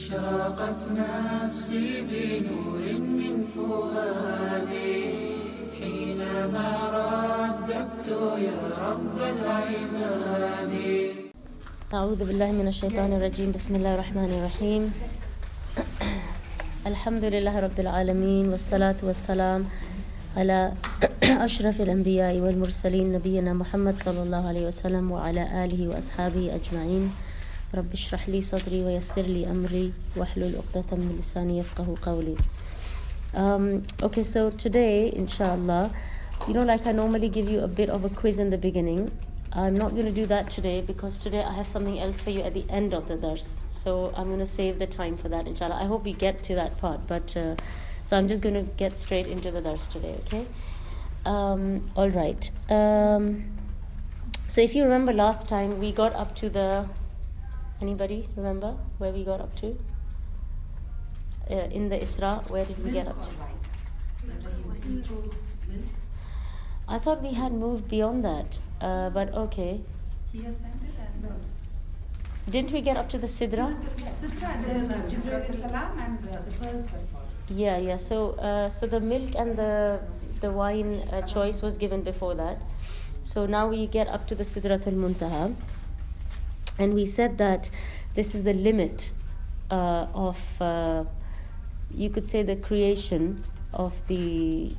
أشرقت نفسي بنور من فؤادي حينما رددت يا رب العباد. أعوذ بالله من الشيطان الرجيم. بسم الله الرحمن الرحيم. الحمد لله رب العالمين، والصلاة والسلام على أشرف الأنبياء والمرسلين نبينا محمد صلى الله عليه وسلم وعلى آله وأصحابه أجمعين. رب اشرح لي صدري ويسر لي أمري واحلل عقدة من لساني يفقهوا قولي. Okay, so today, inshallah, like I normally give you a bit of a quiz in the beginning. I'm not going to do that today because today I have something else for you at the end of the dars. So I'm going to save the time for that, inshallah. I hope we get to that part, but so I'm just going to get straight into the dars today, okay? All right. So if you remember last time, we got up to the... Anybody remember where we got up to? In the Isra, where did we get up to? I thought we had moved beyond that, but okay. He ascended and... Didn't we get up to the Sidra? Sidra and Jibreel alayhi salam and the pearls were falling. Yeah. So the milk and the wine choice was given before that. So now we get up to the Sidratul Muntaha. And we said that this is the limit of, you could say, the creation of the,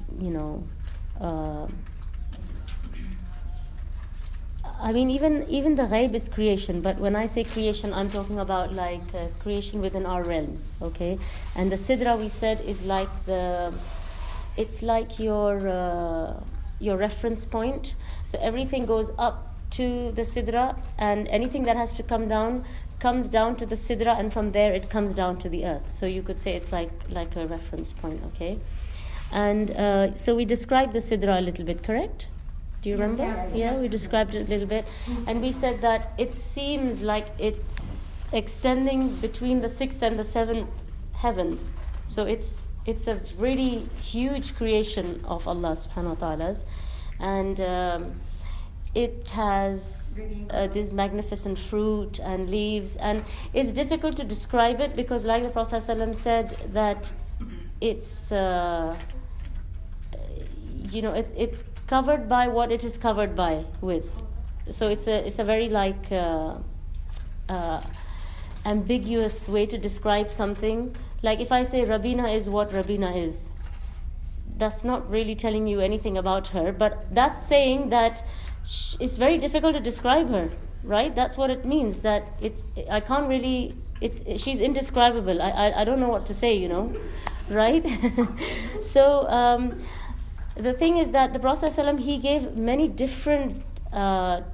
even the ghaib is creation, but when I say creation, I'm talking about like creation within our realm, okay? And the Sidra, we said, is like it's like your reference point. So everything goes up to the Sidra, and anything that has to come down comes down to the Sidra, and from there it comes down to the earth. So you could say it's like a reference point, okay? And so we described the Sidra a little bit, correct? Do you remember? Yeah, we described it a little bit. And we said that it seems like it's extending between the 6th and the 7th heaven. So it's a really huge creation of Allah subhanahu wa ta'ala's. And it has this magnificent fruit and leaves, and it's difficult to describe it because, like the Prophet ﷺ said, that it's it's covered by what it is covered by with. So it's a very ambiguous way to describe something. Like if I say Rabina is what Rabina is, that's not really telling you anything about her, but that's saying that it's very difficult to describe her, right? That's what it means, that she's indescribable. I don't know what to say, right? So the thing is that the Prophet ﷺ, he gave many different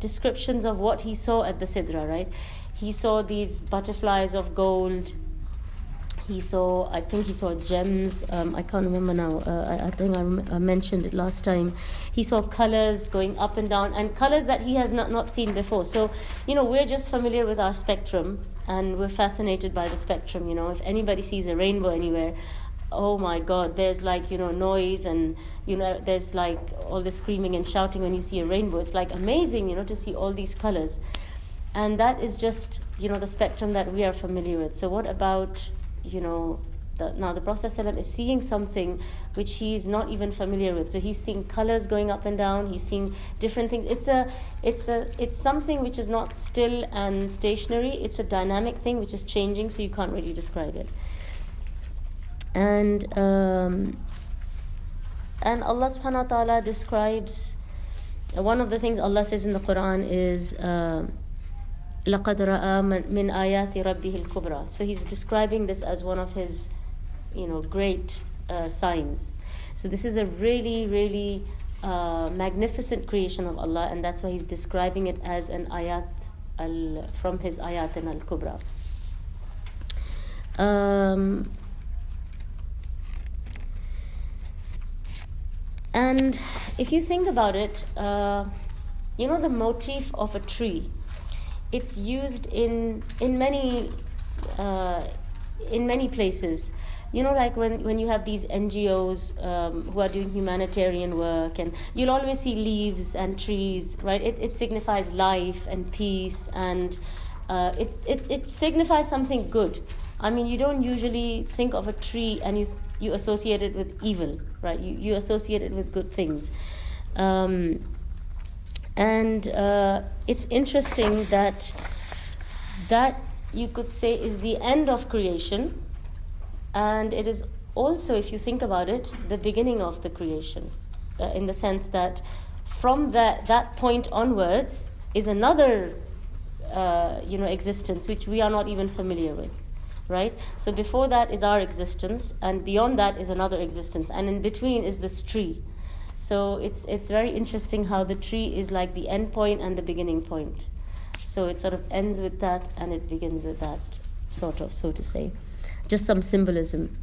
descriptions of what he saw at the Sidra, right? He saw these butterflies of gold. I think he saw gems. I can't remember now. I think I mentioned it last time. He saw colors going up and down, and colors that he has not seen before. So, we're just familiar with our spectrum, and we're fascinated by the spectrum. If anybody sees a rainbow anywhere, oh my God, there's noise, and there's like all the screaming and shouting when you see a rainbow. It's like amazing, to see all these colors. And that is just, the spectrum that we are familiar with. So what about now the Prophet ﷺ is seeing something which he's not even familiar with. So he's seeing colors going up and down. He's seeing different things. It's something which is not still and stationary. It's a dynamic thing which is changing. So you can't really describe it. And Allah Subhanahu wa Taala describes one of the things Allah says in the Quran is. لَقَدْ رَأَى مِنْ آيَاتِ رَبِّهِ الْكُبْرَى. So he's describing this as one of his, great signs. So this is a really, really magnificent creation of Allah, and that's why he's describing it as an ayat from his ayat al-kubra. And if you think about it, the motif of a tree, it's used in many places. Like when you have these NGOs who are doing humanitarian work, and you'll always see leaves and trees, right? It signifies life and peace, and it signifies something good. I mean, you don't usually think of a tree and you associate it with evil, right? You associate it with good things. And it's interesting that you could say is the end of creation, and it is also, if you think about it, the beginning of the creation, in the sense that from that point onwards is another existence which we are not even familiar with, right? So before that is our existence, and beyond that is another existence, and in between is this tree. So it's very interesting how the tree is like the end point and the beginning point. So it sort of ends with that and it begins with that, sort of, so to say. Just some symbolism.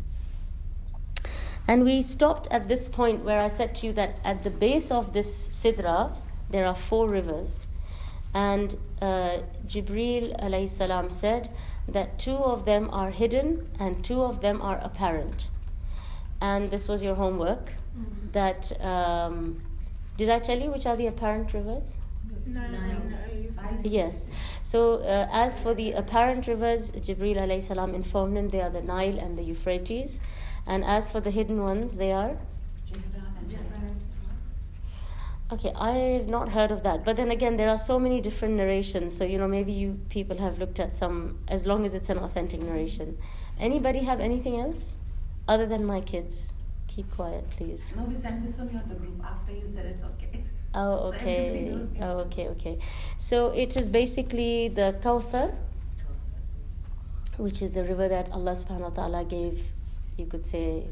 And we stopped at this point where I said to you that at the base of this sidra there are 4 rivers. And Jibreel alayhi salam said that 2 of them are hidden and 2 of them are apparent. And this was your homework. That did I tell you which are the apparent rivers? No. Yes. So as for the apparent rivers, Jibreel alayhi salam informed him they are the Nile and the Euphrates. And as for the hidden ones, they are? Okay, I've not heard of that. But then again, there are so many different narrations. So, maybe you people have looked at some, as long as it's an authentic narration. Anybody have anything else? Other than my kids? Keep quiet, please. No, we sent this on the group. After you said it's okay. Oh, okay. Okay. So it is basically the Kawthar, which is a river that Allah subhanahu wa ta'ala gave, you could say,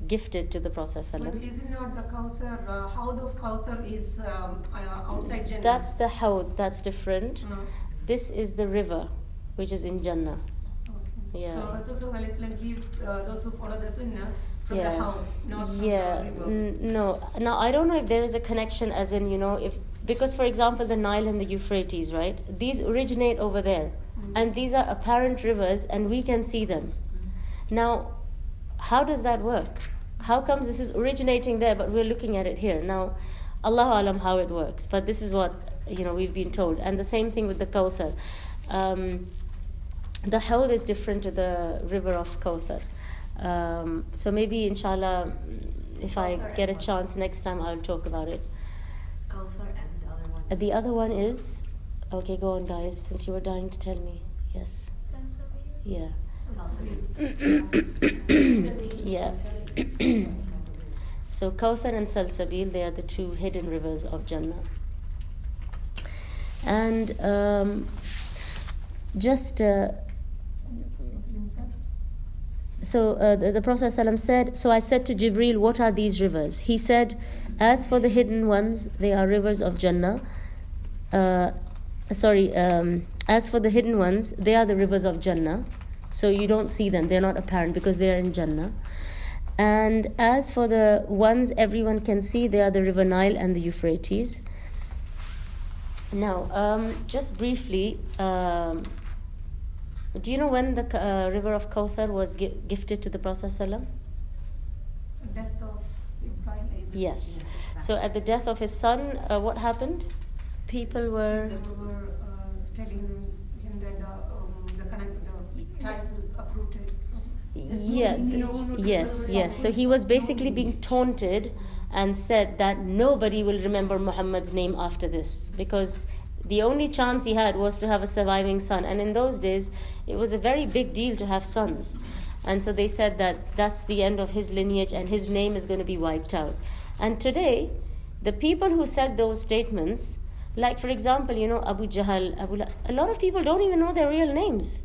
gifted to the Prophet ﷺ. But is it not the Kawthar, Hawd of Kawthar is outside Jannah? That's the Hawd, that's different. This is the river, which is in Jannah. Okay. Yeah. So Rasulullah ﷺ gives those who follow the Sunnah from the Hawd, not from the river. No. Now, I don't know if there is a connection as in, because, for example, the Nile and the Euphrates, right? These originate over there. And these are apparent rivers and we can see them. Now, how does that work? How comes this is originating there but we're looking at it here? Now, Allahu Alam how it works, but this is what we've been told. And the same thing with the Kawthar. The Hawd is different to the river of Kawthar. So maybe inshallah, if I get a chance next time, I'll talk about it. Kawthar and the other one. The other one is, okay, go on guys, since you were dying to tell me. Yes. Yeah. Yeah. So Kawthar and Salsabil, they are the 2 hidden rivers of Jannah. And the Prophet ﷺ said, so I said to Jibreel, what are these rivers? He said, as for the hidden ones, they are rivers of Jannah. As for the hidden ones, they are the rivers of Jannah. So you don't see them, they're not apparent because they are in Jannah. And as for the ones everyone can see, they are the river Nile and the Euphrates. Now, just briefly, do you know when the river of Kawthar was gifted to the Prophet ﷺ? Death of Ibrahim. Yes. So at the death of his son, what happened? People were... They were telling him that the ties was uprooted. Yes. So he was basically being taunted and said that nobody will remember Muhammad's name after this, because the only chance he had was to have a surviving son. And in those days, it was a very big deal to have sons. And so they said that that's the end of his lineage and his name is going to be wiped out. And today, the people who said those statements, like for example, Abu Jahl, a lot of people don't even know their real names.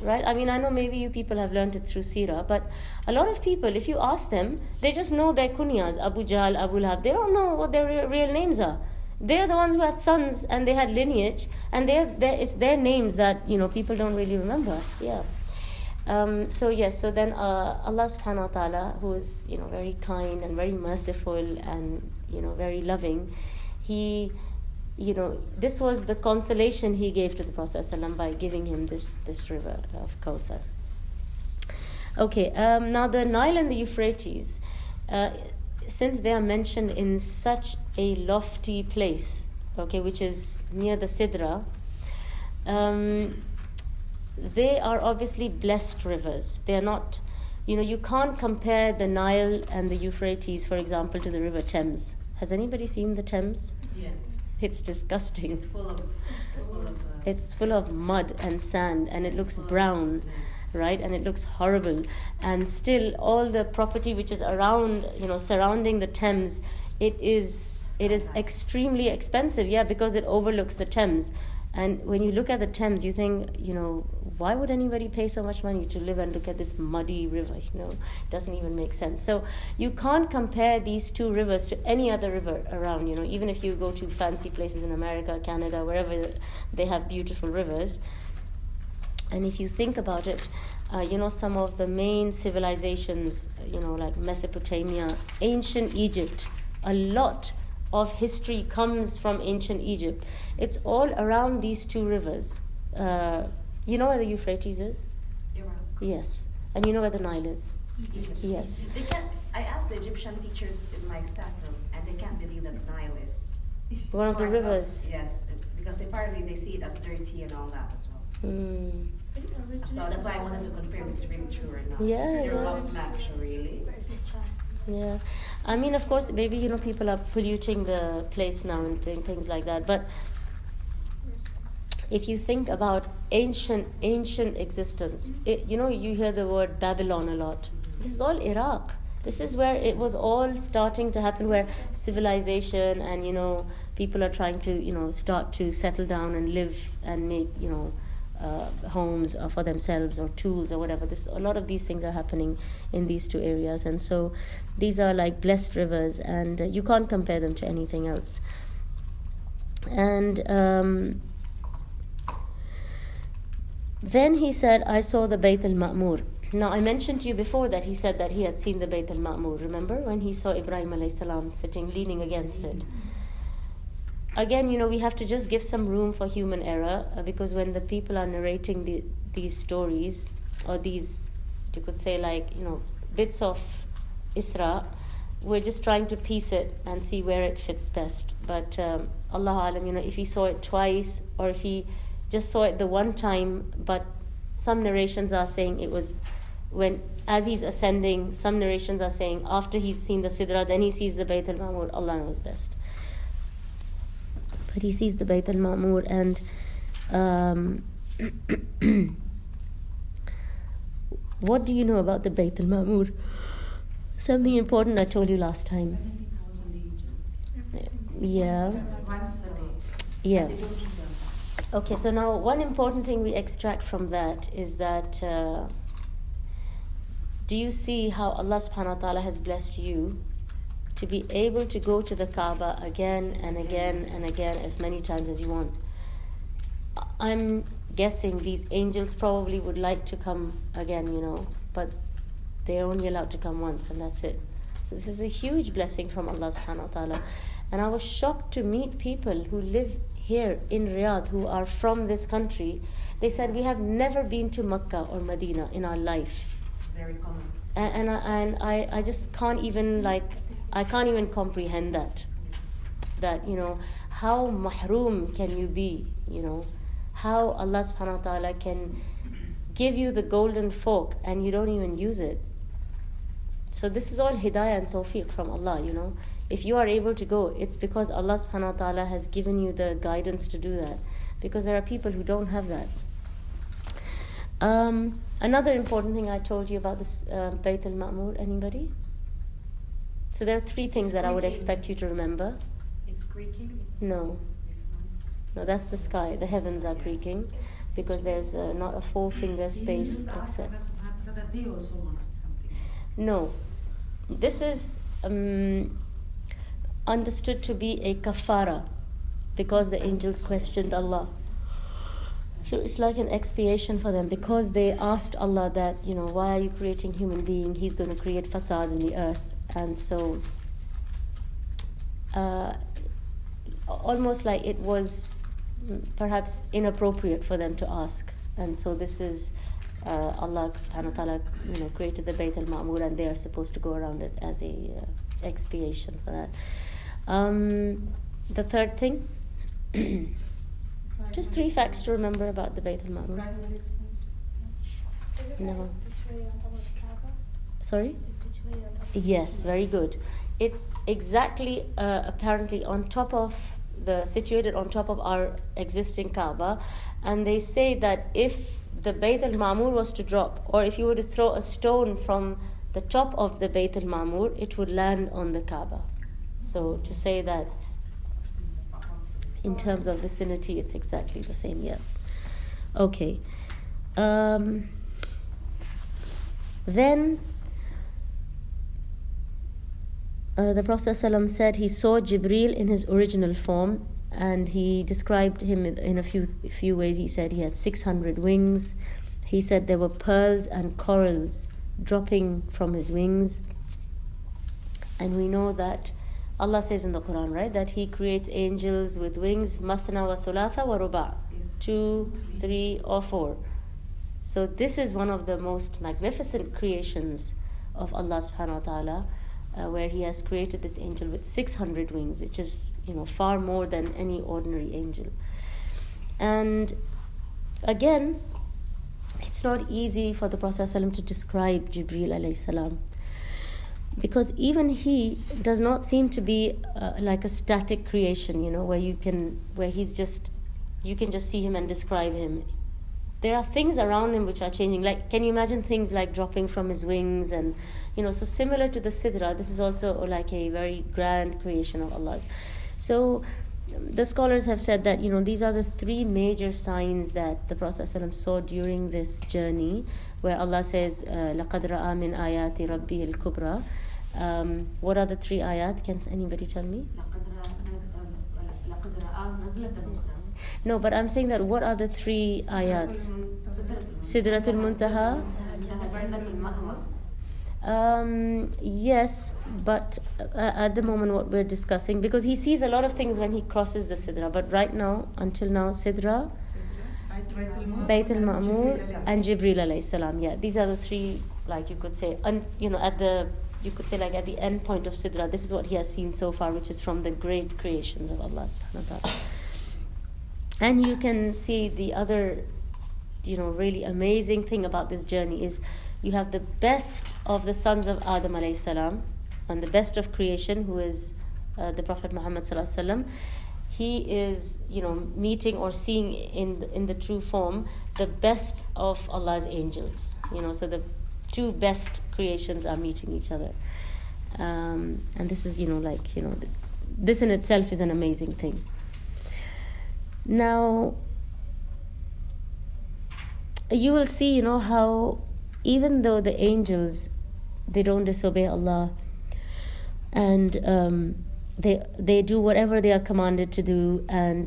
Right? I mean, I know maybe you people have learned it through Seerah, but a lot of people, if you ask them, they just know their kunyas, Abu Jahl, Abu Lahab. They don't know what their real names are. They're the ones who had sons and they had lineage, and it's their names that, people don't really remember. Yeah. So then Allah subhanahu wa ta'ala, who is, very kind and very merciful and, very loving, He... this was the consolation he gave to the Prophet ﷺ by giving him this river of Kawthar. Okay, now the Nile and the Euphrates, since they are mentioned in such a lofty place, okay, which is near the Sidra, they are obviously blessed rivers. They are not, you can't compare the Nile and the Euphrates, for example, to the river Thames. Has anybody seen the Thames? Yeah. It's disgusting. It's full of Mud and sand, and it looks brown, right? And it looks horrible. And still, all the property which is around, surrounding the Thames, it is extremely expensive, because it overlooks the Thames. And when you look at the Thames, you think, why would anybody pay so much money to live and look at this muddy river? It doesn't even make sense. So you can't compare these two rivers to any other river around, even if you go to fancy places in America, Canada, wherever they have beautiful rivers. And if you think about it, some of the main civilizations, like Mesopotamia, ancient Egypt, a lot of history comes from ancient Egypt. It's all around these two rivers. You know where the Euphrates is? Iraq. Yes. And you know where the Nile is? Egypt. Yes. I asked the Egyptian teachers in my staff room, and they can't believe that the Nile is One of the part rivers. Yes, because apparently they see it as dirty and all that as well. Mm. So that's why I wanted to confirm it's really true or not. Yeah, They're yeah. gobsmacked, really. Yeah. I mean, of course, maybe, people are polluting the place now and doing things like that. But if you think about ancient existence, you hear the word Babylon a lot. This is all Iraq. This is where it was all starting to happen, where civilization and, people are trying to, start to settle down and live and make, homes for themselves or tools or whatever. A lot of these things are happening in these two areas. And so these are like blessed rivers, and you can't compare them to anything else. And then he said, I saw the Bayt al-Ma'mur. Now, I mentioned to you before that he said that he had seen the Bayt al-Ma'mur. Remember when he saw Ibrahim alayhi salam sitting, leaning against it? Again, we have to just give some room for human error, because when the people are narrating these stories, or these, you could say, like, bits of Isra, we're just trying to piece it and see where it fits best. But Allah Alam, if he saw it twice, or if he just saw it the one time, but some narrations are saying it was as he's ascending. Some narrations are saying after he's seen the Sidra, then he sees the Bayt al-Ma'mur. Allah knows best. But he sees the Bayt al-Ma'mur, and what do you know about the Bayt al-Ma'mur? Something important I told you last time. 70,000 Egyptians. Yeah. Once a day. Yeah. They don't eat them. Okay, so now one important thing we extract from that is that do you see how Allah subhanahu wa ta'ala has blessed you to be able to go to the Kaaba again and again and again as many times as you want? I'm guessing these angels probably would like to come again, but they're only allowed to come once, and that's it. So this is a huge blessing from Allah subhanahu wa ta'ala. And I was shocked to meet people who live here in Riyadh who are from this country. They said, we have never been to Makkah or Medina in our life. Very common. And I just can't even I can't even comprehend that how mahroom can you be, how Allah subhanahu wa ta'ala can give you the golden fork and you don't even use it. So this is all hidayah and tawfiq from Allah, If you are able to go, it's because Allah subhanahu wa ta'ala has given you the guidance to do that. Because there are people who don't have that. Another important thing I told you about this Bayt al-Ma'mur, anybody? So there are three things that I would expect you to remember. It's creaking? No, that's the sky. The heavens are creaking because there's not a 4-finger space except. That they also wanted something. No, this is understood to be a kafara because the angels questioned Allah. So it's like an expiation for them because they asked Allah that, why are you creating human being? He's going to create fasad in the earth. And so almost like it was perhaps inappropriate for them to ask. And so this is Allah subhanahu wa ta'ala created the Bayt al-Ma'mur, and they are supposed to go around it as a expiation for that. The third thing, just 3 facts to remember about the Bayt al-Ma'mur. No. It's situated on top of the Kaaba. Sorry? It's situated on top of the Yes, very good. It's exactly apparently situated on top of our existing Kaaba, and they say that if the Bayt al-Ma'mur was to drop, or if you were to throw a stone from the top of the Bayt al-Ma'mur, it would land on the Kaaba. So to say that in terms of vicinity, it's exactly the same, yeah. Okay. Then the Prophet ﷺ said he saw Jibreel in his original form, and he described him in a few ways. He said he had 600 wings. He said there were pearls and corals dropping from his wings. And we know that Allah says in the Quran, right, that He creates angels with wings, mathna wa thulatha wa ruba', 2, 3, or 4. So this is one of the most magnificent creations of Allah subhanahu wa ta'ala, where He has created this angel with 600 wings, which is, far more than any ordinary angel. And again, it's not easy for the Prophet ﷺ to describe Jibreel alayhi salam, because even he does not seem to be like a static creation, where you can just see him and describe him. There are things around him which are changing. Like, can you imagine things like dropping from his wings? And, so similar to the Sidra, this is also like a very grand creation of Allah's. So the scholars have said that, these are the three major signs that the Prophet ﷺ saw during this journey, where Allah says, لَقَدْ رَأَى مِنْ آيَاتِ رَبِّهِ الْكُبْرَى. What are the three ayat? Can anybody tell me? No, but I'm saying that what are the three ayats? Sidratul Muntaha. Yes, but at the moment what we're discussing, because he sees a lot of things when he crosses the Sidra, but right now, until now, Sidra, Bayt al-Ma'mur, and Jibreel alayhi salam. Yeah, these are the three, like you could say, at the end point of Sidra. This is what he has seen so far, which is from the great creations of Allah subhanahu wa ta'ala. And you can see the other, really amazing thing about this journey is you have the best of the sons of Adam alayhi salam, and the best of creation, who is the Prophet Muhammad sallallahu alaihi wasallam. He is, meeting or seeing in the true form the best of Allah's angels. So the two best creations are meeting each other, and this is, this in itself is an amazing thing. Now, you will see, how even though the angels, they don't disobey Allah, and they do whatever they are commanded to do, and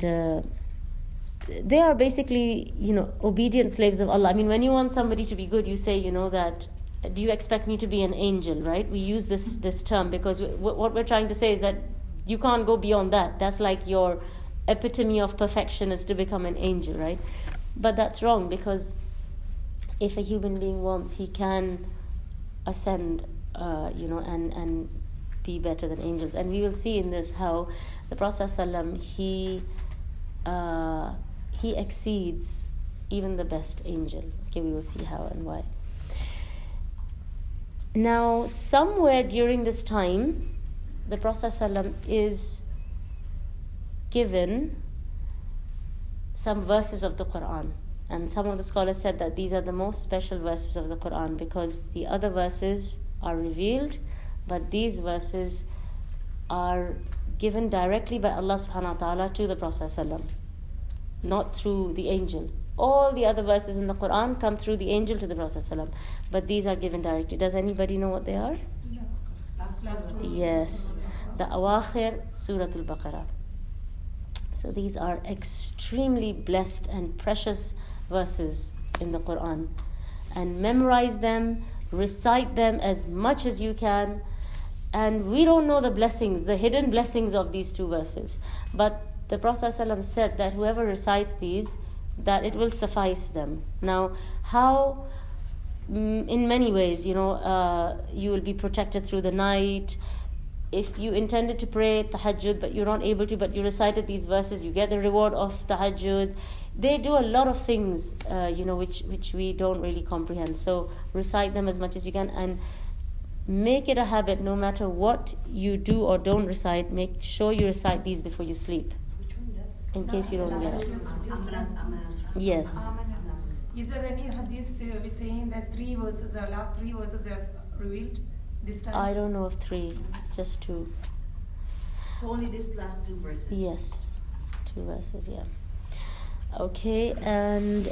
they are basically, obedient slaves of Allah. I mean, when you want somebody to be good, you say, that, do you expect me to be an angel, right? We use this term because what we're trying to say is that you can't go beyond that. That's like your epitome of perfection is to become an angel, right? But that's wrong, because if a human being wants, he can ascend, and be better than angels. And we will see in this how the Prophet ﷺ, he exceeds even the best angel. Okay, we will see how and why. Now, somewhere during this time, the Prophet ﷺ is given some verses of the Quran, and some of the scholars said that these are the most special verses of the Quran, because the other verses are revealed, but these verses are given directly by Allah subhanahu wa ta'ala to the Prophet ﷺ, not through the angel. All the other verses in the Quran come through the angel to the Prophet ﷺ, but these are given directly. Does anybody know what they are? Yes, the Awakhir Suratul Baqarah. So these are extremely blessed and precious verses in the Quran. And memorize them, recite them as much as you can. And we don't know the blessings, the hidden blessings of these two verses. But the Prophet ﷺ said that whoever recites these, that it will suffice them. Now, how? In many ways, you will be protected through the night. if you intended to pray tahajjud but you're not able to, but you recited these verses, you get the reward of tahajjud. They do a lot of things, which we don't really comprehend. So recite them as much as you can, and make it a habit. No matter what you do or don't recite, make sure you recite these before you sleep, in case you don't get it. Yes. Is there any hadith which saying that last three verses are revealed this time? I don't know of 3, just 2. So only these last 2 verses. Yes, 2 verses, yeah. Okay, and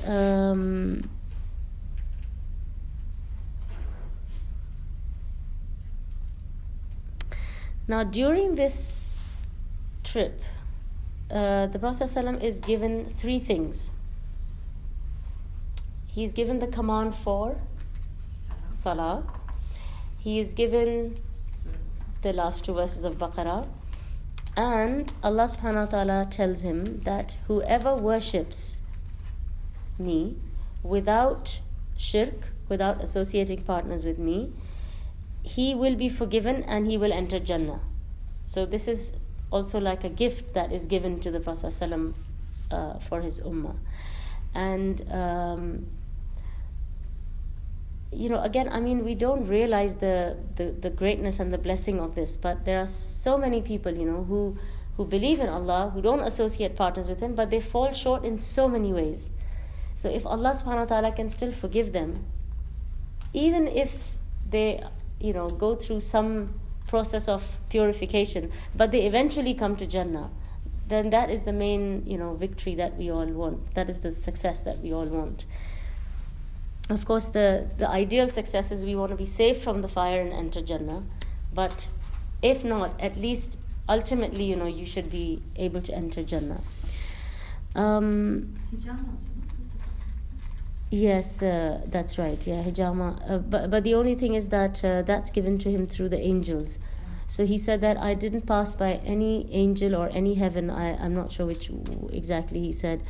now during this trip, the Prophet ﷺ is given 3 things. He's given the command for Salah. He is given the last 2 verses of Baqarah. And Allah subhanahu wa ta'ala tells him that whoever worships me without shirk, without associating partners with me, he will be forgiven and he will enter Jannah. So this is also like a gift that is given to the Prophet ﷺ for his ummah. And again, I mean, we don't realize the greatness and the blessing of this, but there are so many people, who believe in Allah, who don't associate partners with Him, but they fall short in so many ways. So if Allah subhanahu wa ta'ala can still forgive them, even if they, go through some process of purification, but they eventually come to Jannah, then that is the main, victory that we all want. That is the success that we all want. Of course, the ideal success is we want to be saved from the fire and enter Jannah. But if not, at least ultimately, you should be able to enter Jannah. Yes, that's right. Yeah, hijama. But the only thing is that that's given to him through the angels. So he said that I didn't pass by any angel or any heaven. I'm not sure which exactly he said,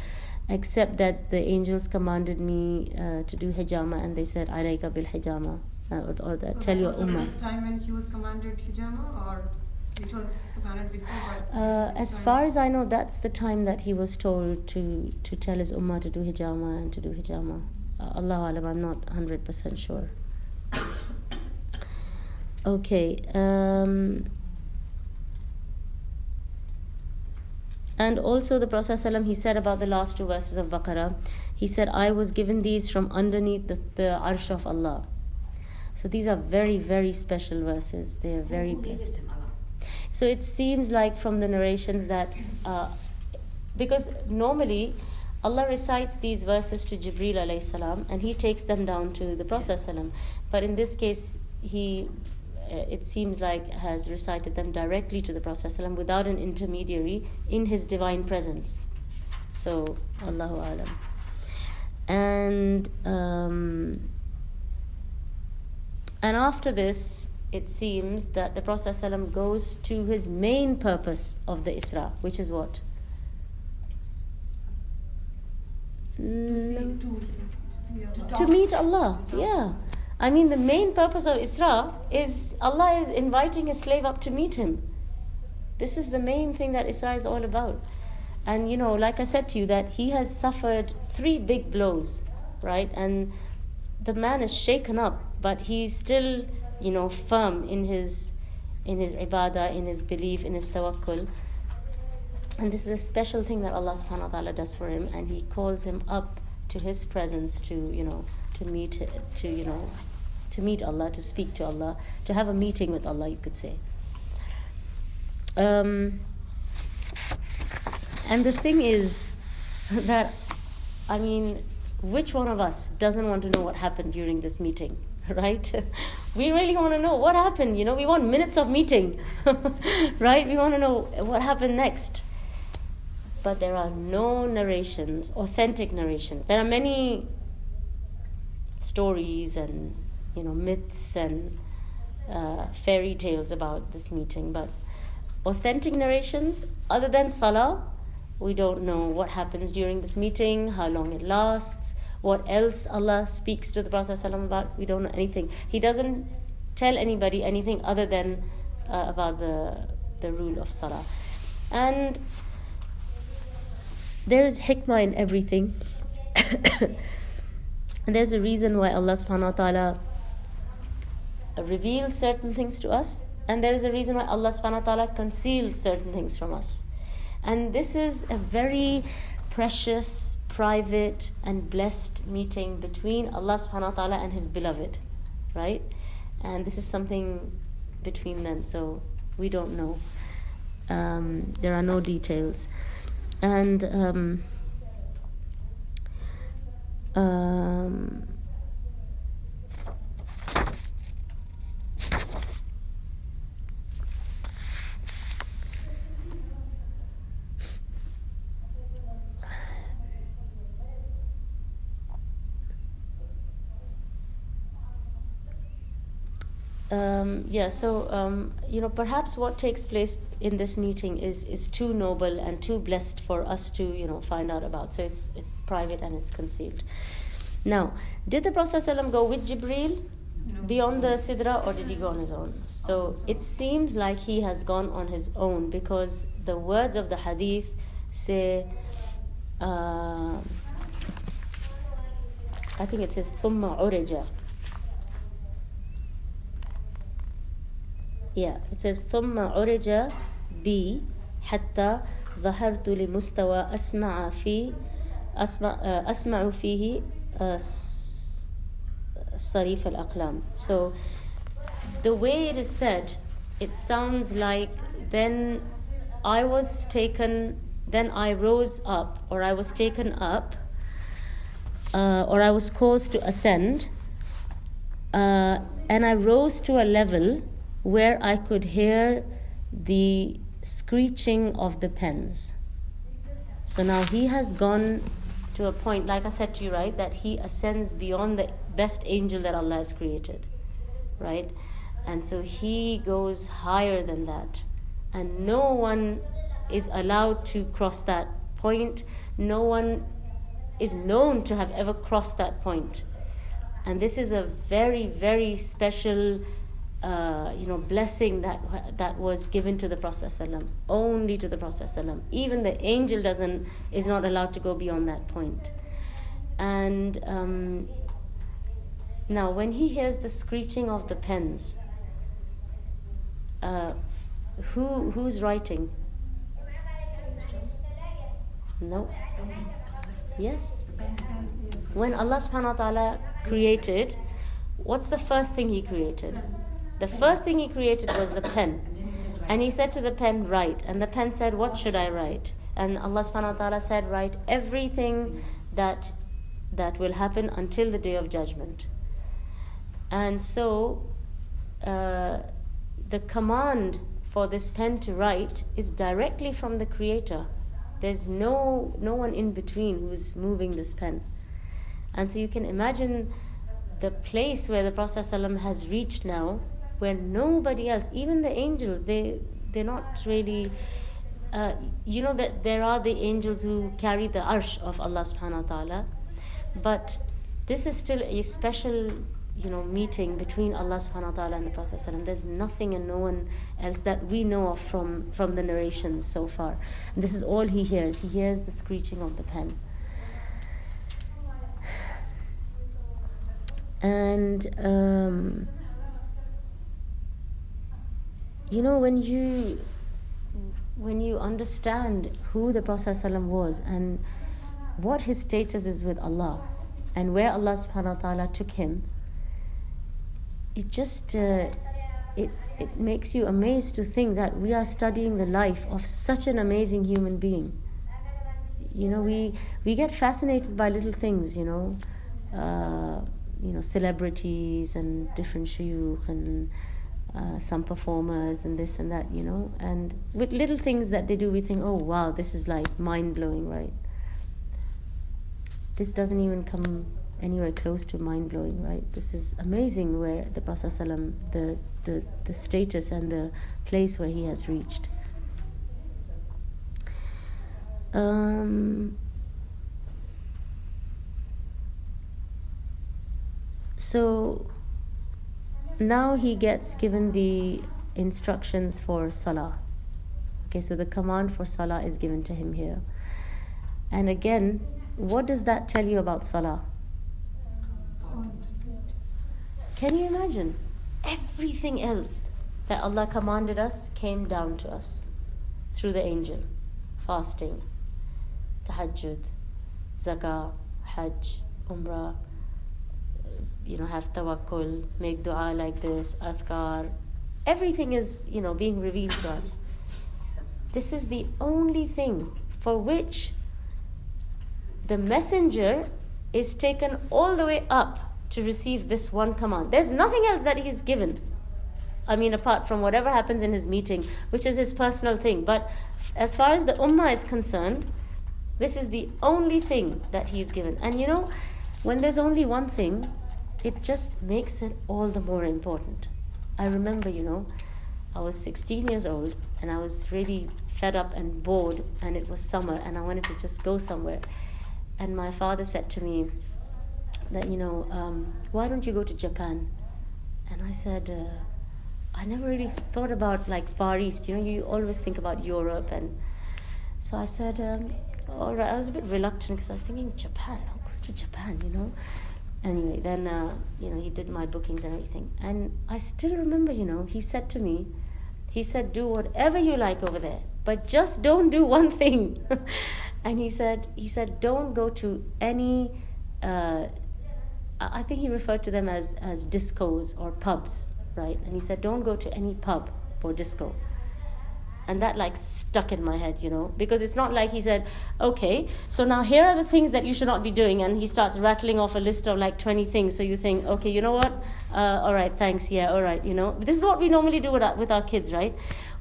except that the angels commanded me to do hijama, and they said alayka bil hijama, or that, so tell your ummah. So ummah. was the first time when he was commanded hijama, or it was commanded before? As far as I know, that's the time that he was told to tell his ummah to do hijama and to do hijama. Allahu alam, I'm not 100% sure. Okay. And also the Prophet ﷺ, he said about the last 2 verses of Baqarah, he said, I was given these from underneath the arsh of Allah. So these are very, very special verses. They are very blessed. So it seems like from the narrations that, because normally Allah recites these verses to Jibreel alayhi salam, and he takes them down to the Prophet ﷺ. But in this case, he, it seems like, has recited them directly to the Prophet ﷺ without an intermediary in his divine presence. So, Allahu alam. And after this, it seems that the Prophet ﷺ goes to his main purpose of the Isra, which is what? To meet Allah, yeah. I mean, the main purpose of Isra is Allah is inviting his slave up to meet him. This is the main thing that Isra is all about. And, like I said to you, that he has suffered 3 big blows, right? And the man is shaken up, but he's still, firm in his ibadah, in his belief, in his tawakkul. And this is a special thing that Allah subhanahu wa ta'ala does for him, and he calls him up to his presence to meet Allah, to speak to Allah, to have a meeting with Allah, you could say. And the thing is that, I mean, which one of us doesn't want to know what happened during this meeting, right? We really want to know what happened, we want minutes of meeting, right? We want to know what happened next. But there are no narrations, authentic narrations. There are many stories and, myths and fairy tales about this meeting, but authentic narrations, other than Salah, we don't know what happens during this meeting, how long it lasts, what else Allah speaks to the Prophet ﷺ about. We don't know anything. He doesn't tell anybody anything other than about the rule of salah. And there is hikmah in everything. And there's a reason why Allah subhanahu wa ta'ala reveals certain things to us, and there is a reason why Allah subhanahu wa ta'ala conceals certain things from us. And this is a very precious, private and blessed meeting between Allah subhanahu wa ta'ala and His beloved, right? And this is something between them, so we don't know. There are no details. And perhaps what takes place in this meeting is too noble and too blessed for us to, find out about. So it's private and it's concealed. Now, did the Prophet ﷺ go with Jibreel beyond the Sidra, or did he go on his own? So it seems like he has gone on his own, because the words of the hadith say, I think it says ثُمَّ عُرِجَ. Yeah, it says ثم عرج بي حتى ظهرت لمستوى أسمع فيه صريف الأقلام. So the way it is said, it sounds like then I rose up, or I was taken up, or I was caused to ascend, and I rose to a level where I could hear the screeching of the pens. So now he has gone to a point, like I said to you, right, that he ascends beyond the best angel that Allah has created, right? And so he goes higher than that. And no one is allowed to cross that point. No one is known to have ever crossed that point. And this is a very, very special blessing that was given to the Prophet ﷺ, only to the Prophet ﷺ. Even the angel is not allowed to go beyond that point. And now when he hears the screeching of the pens, who's writing? No. Yes. When Allah subhanahu wa ta'ala created, what's the first thing He created? The first thing He created was the pen. And He said to the pen, write. And the pen said, what should I write? And Allah subhanahu wa ta'ala said, write everything that will happen until the Day of Judgment. And so the command for this pen to write is directly from the Creator. There's no one in between who's moving this pen. And so you can imagine the place where the Prophet ﷺ has reached now, where nobody else, even the angels, they're not really, that there are the angels who carry the arsh of Allah subhanahu wa ta'ala, but this is still a special, meeting between Allah subhanahu wa ta'ala and the Prophet ﷺ. There's nothing and no one else that we know of from the narrations so far. And this is all he hears. He hears the screeching of the pen. And when you understand who the Prophet ﷺ was and what his status is with Allah and where Allah subhanahu wa ta'ala took him, it just it makes you amazed to think that we are studying the life of such an amazing human being. We get fascinated by little things, celebrities and different shuyukh and some performers and this and that, and with little things that they do, we think, oh wow, this is like mind-blowing, right? This doesn't even come anywhere close to mind-blowing, right? This is amazing where the Prophet ﷺ, the status and the place where he has reached. So now he gets given the instructions for salah. Okay, so the command for salah is given to him here. And again, what does that tell you about salah? Can you imagine? Everything else that Allah commanded us came down to us through the angel. Fasting, tahajjud, zakah, hajj, umrah, have tawakkul, make dua like this, adhkar. Everything is, being revealed to us. This is the only thing for which the messenger is taken all the way up to receive this one command. There's nothing else that he's given. Apart from whatever happens in his meeting, which is his personal thing. But as far as the ummah is concerned, this is the only thing that he's given. And when there's only one thing, it just makes it all the more important. I remember, I was 16 years old and I was really fed up and bored, and it was summer and I wanted to just go somewhere. And my father said to me that, why don't you go to Japan? And I said, I never really thought about like Far East. You always think about Europe. And so I said, all right. I was a bit reluctant because I was thinking, Japan, who goes to Japan, Anyway, then, he did my bookings and everything. And I still remember, he said to me, do whatever you like over there, but just don't do one thing. And he said, don't go to any, I think he referred to them as discos or pubs, right? And he said, don't go to any pub or disco. And that like stuck in my head, because it's not like he said, okay, so now here are the things that you should not be doing. And he starts rattling off a list of like 20 things. So you think, okay, you know what? All right, thanks. Yeah, all right. This is what we normally do with our kids, right?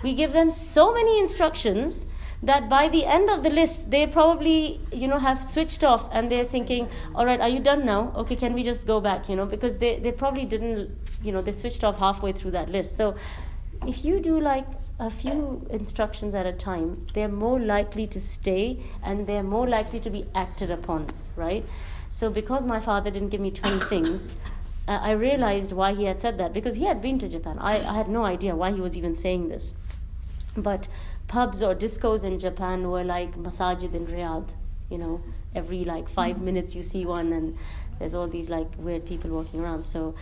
We give them so many instructions that by the end of the list, they probably, have switched off and they're thinking, all right, are you done now? Okay, can we just go back, because they probably didn't, they switched off halfway through that list. So if you do like a few instructions at a time, they're more likely to stay and they're more likely to be acted upon, right? So because my father didn't give me 20 things, I realized why he had said that, because he had been to Japan. I had no idea why he was even saying this. But pubs or discos in Japan were like masajid in Riyadh, every like 5 minutes you see one, and there's all these like weird people walking around. So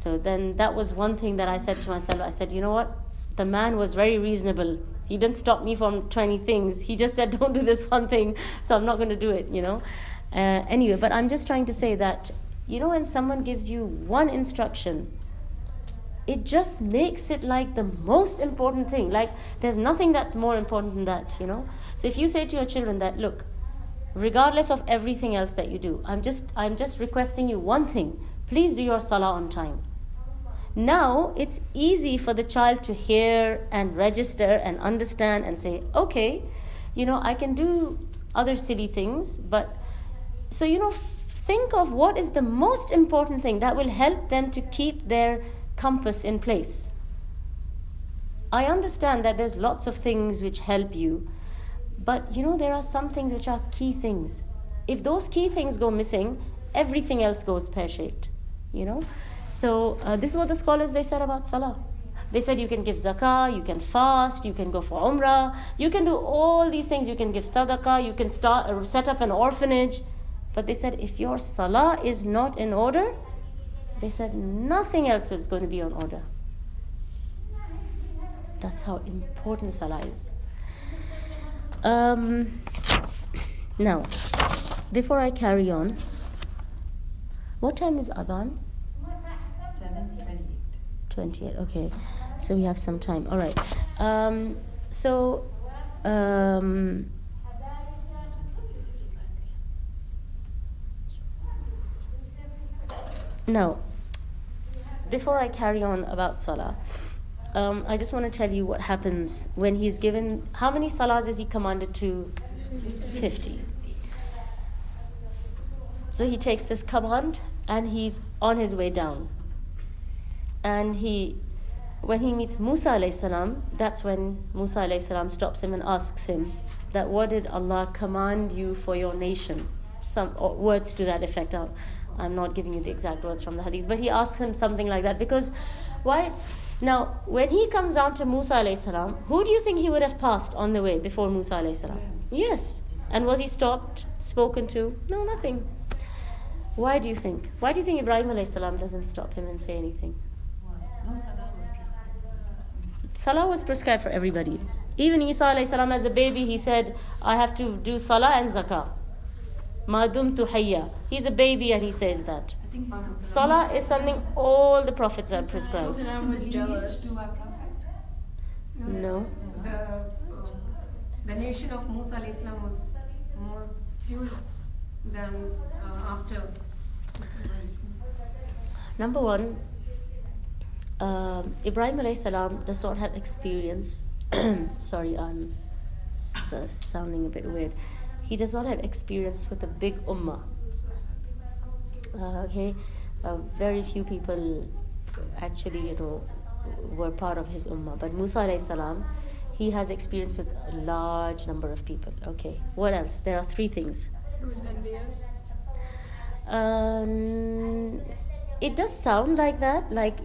then that was one thing that I said to myself. I said, you know what? The man was very reasonable. He didn't stop me from 20 things. He just said, don't do this one thing, so I'm not going to do it, Anyway, but I'm just trying to say that, when someone gives you one instruction, it just makes it like the most important thing. Like, there's nothing that's more important than that, So if you say to your children that, look, regardless of everything else that you do, I'm just requesting you one thing. Please do your salah on time. Now, it's easy for the child to hear and register and understand and say, okay, I can do other silly things, but, so, think of what is the most important thing that will help them to keep their compass in place. I understand that there's lots of things which help you, but, there are some things which are key things. If those key things go missing, everything else goes pear-shaped, So this is what the scholars, they said about salah. They said you can give zakah, you can fast, you can go for umrah, you can do all these things, you can give sadaqah, you can set up an orphanage. But they said if your salah is not in order, they said nothing else is going to be in order. That's how important salah is. Now, before I carry on, what time is adhan? 7:28. Okay, so we have some time. All right. Now, before I carry on about salah, I just want to tell you what happens when he's given. How many salahs is he commanded to? 50. So he takes this command and he's on his way down. And when he meets Musa alayhi salam, that's when Musa alayhi salam stops him and asks him that what did Allah command you for your nation? Some words to that effect. I'm not giving you the exact words from the hadith, but he asks him something like that because why? Now, when he comes down to Musa alayhi salam, who do you think he would have passed on the way before Musa alayhi salam? Yes. And was he stopped, spoken to? No, nothing. Why do you think? Why do you think Ibrahim alayhi salam doesn't stop him and say anything? No salah was prescribed. Salah was prescribed for everybody. Even Isa alayhi salam as a baby, he said, I have to do salah and zakah. Ma dumtu hayya. He's a baby and he says that. Salah is something all the prophets are prescribed. Islam was jealous. To our prophet. No. The nation of Musa alayhi salam was more than after. Number one, Ibrahim alayhi salam does not have experience. Sorry, I'm sounding a bit weird. He does not have experience with a big ummah. Very few people actually, were part of his ummah. But Musa alayhi salam, he has experience with a large number of people. Okay, what else? There are three things. He was envious. It does sound like that. Like,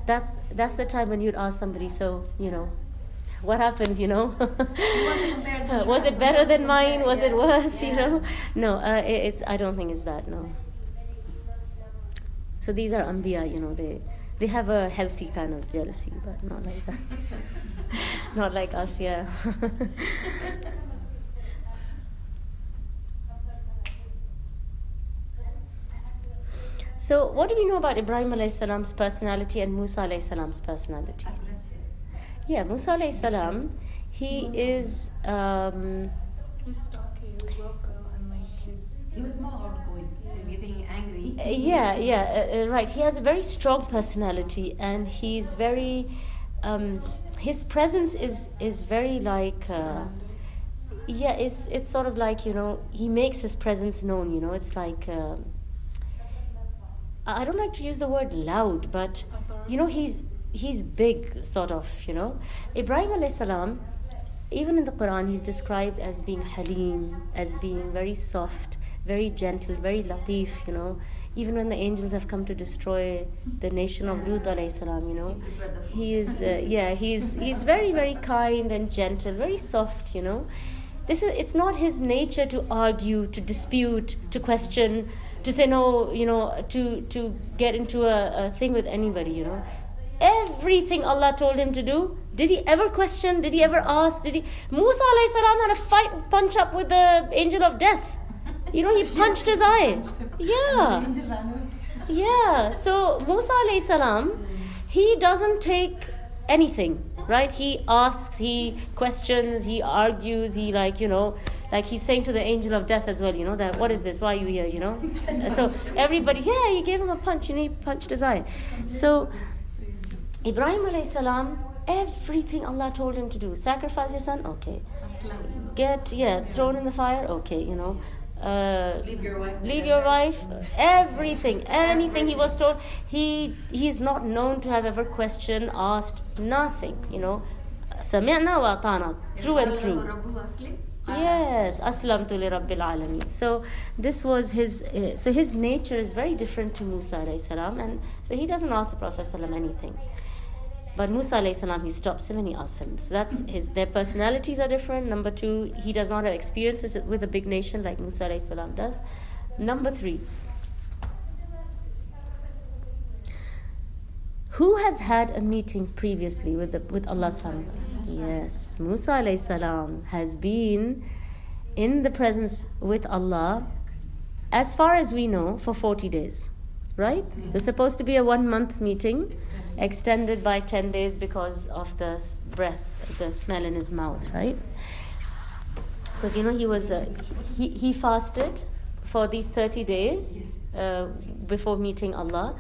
that's the time when you'd ask somebody, so, what happened, Was it better than mine? Was it worse, No, I don't think it's that, no. So these are Anbiya, they have a healthy kind of jealousy, but not like that. Not like us, yeah. So what do we know about Ibrahim alayhi salam's personality and Musa alayhi salam's personality? Aggressive. Yeah, Musa alayhi salam, he is... He was stocky, he was vocal, and He was more outgoing. Getting angry. Right. He has a very strong personality, and he's very... his presence is very like... it's sort of like, he makes his presence known, it's like... I don't like to use the word loud, but, he's big, sort of, Ibrahim alayhi salam, even in the Quran, he's described as being halim, as being very soft, very gentle, very latif, Even when the angels have come to destroy the nation of Lut alayhi salam, he is, he's very, very kind and gentle, very soft, It's not his nature to argue, to dispute, to question, to say no, to get into a thing with anybody, Everything Allah told him to do, did he ever question? Did he ever ask? Musa alayhi salam had a punch up with the angel of death. He punched his eye. Yeah. Yeah. So Musa alayhi salam, he doesn't take anything, right? He asks, he questions, he argues, he like he's saying to the angel of death as well, that what is this? Why are you here, So everybody, he gave him a punch, he punched his eye. So Ibrahim alayhi salam, everything Allah told him to do. Sacrifice your son? Okay. Thrown in the fire? Okay, Leave your wife. Everything. Anything he was told. He's not known to have ever questioned, asked, nothing, Sami'na wa ata'na, through and through. Yes, aslamtu li rabbil alamin. So this was his. So his nature is very different to Musa alayhi salam, and so he doesn't ask the Prophet sallam anything. But Musa alayhi salam, he stops him and he asks him. So that's their personalities are different. Number two, he does not have experience with a big nation like Musa alayhi salam does. Number three, who has had a meeting previously with Allah subhanahu wa ta'ala? Yes, Musa alayhi salam has been in the presence with Allah, as far as we know, for 40 days. Right? It was supposed to be a 1 month meeting, extended by 10 days because of the breath, the smell in his mouth, right? Because he was he fasted for these 30 days before meeting Allah,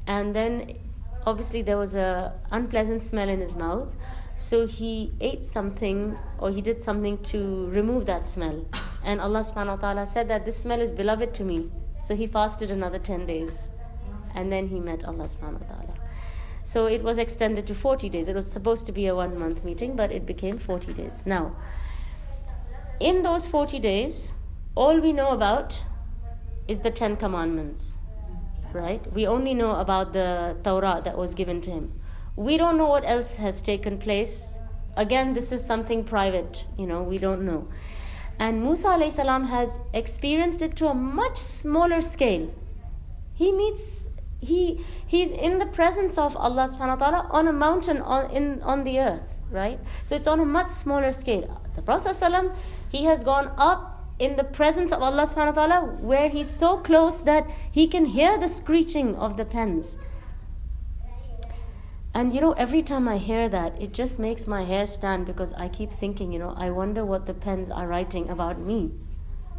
and then obviously there was a unpleasant smell in his mouth, so he ate something or he did something to remove that smell, and Allah subhanahu wa ta'ala said that this smell is beloved to me. So he fasted another 10 days. And then he met Allah subhanahu wa ta'ala. So it was extended to 40 days. It was supposed to be a 1 month meeting, but it became 40 days. Now, in those 40 days, all we know about is the 10 commandments. Right? We only know about the Torah that was given to him. We don't know what else has taken place. Again, this is something private, we don't know. And Musa alayhi salam has experienced it to a much smaller scale. He's in the presence of Allah subhanahu wa ta'ala on a mountain on the earth, right? So it's on a much smaller scale. The Prophet ﷺ, he has gone up in the presence of Allah subhanahu wa ta'ala, where he's so close that he can hear the screeching of the pens. And every time I hear that, it just makes my hair stand, because I keep thinking, I wonder what the pens are writing about me.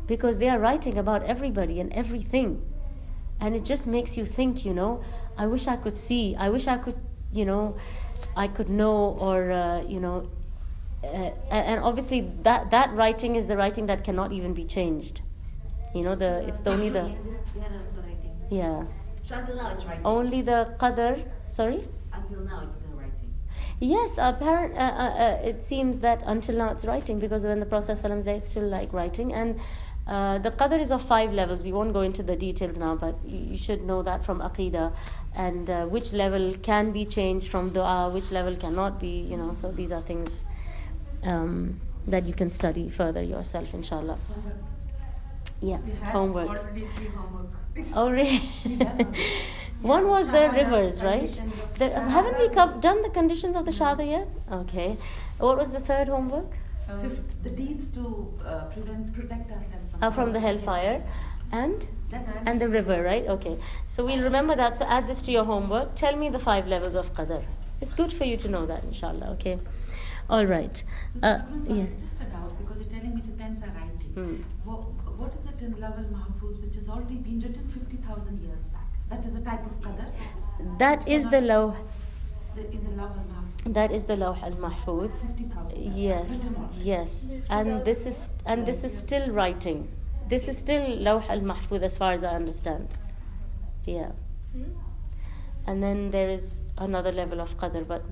Because they are writing about everybody and everything. And it just makes you think, I wish I could see, I wish I could, I could know, or, and obviously that writing is the writing that cannot even be changed. It's only the, yeah. So until now it's writing. Only the qadr, sorry? Until now it's still writing. Yes, it seems that until now it's writing, because when the Prophet ﷺ died, it's still like writing. And the qadr is of 5 levels. We won't go into the details now, but you should know that from Aqidah, and which level can be changed from dua, which level cannot be, so these are things that you can study further yourself, inshallah. Yeah, homework. Already 3 homework. Already. One was the rivers, right? Haven't we done the conditions of the shahada yet? Okay. What was the third homework? Fifth, the deeds to protect ourselves From the hellfire. And the river, right? Okay. So we'll remember that. So add this to your homework. Tell me the 5 levels of qadr. It's good for you to know that, inshallah. Okay. All right. Yes. Just a doubt, because you're telling me the pens are writing. What is it in Lawh al-Mahfuz, which has already been written 50,000 years back? That is a type of qadr? That is the Lawh. In the Lawh al-Mahfuz. That is the Lawh al-Mahfuz. 50,000 years. Yes, yes. And this is still writing. This is still Lawh al-Mahfuz as far as I understand. Yeah. And then there is another level of qadr, but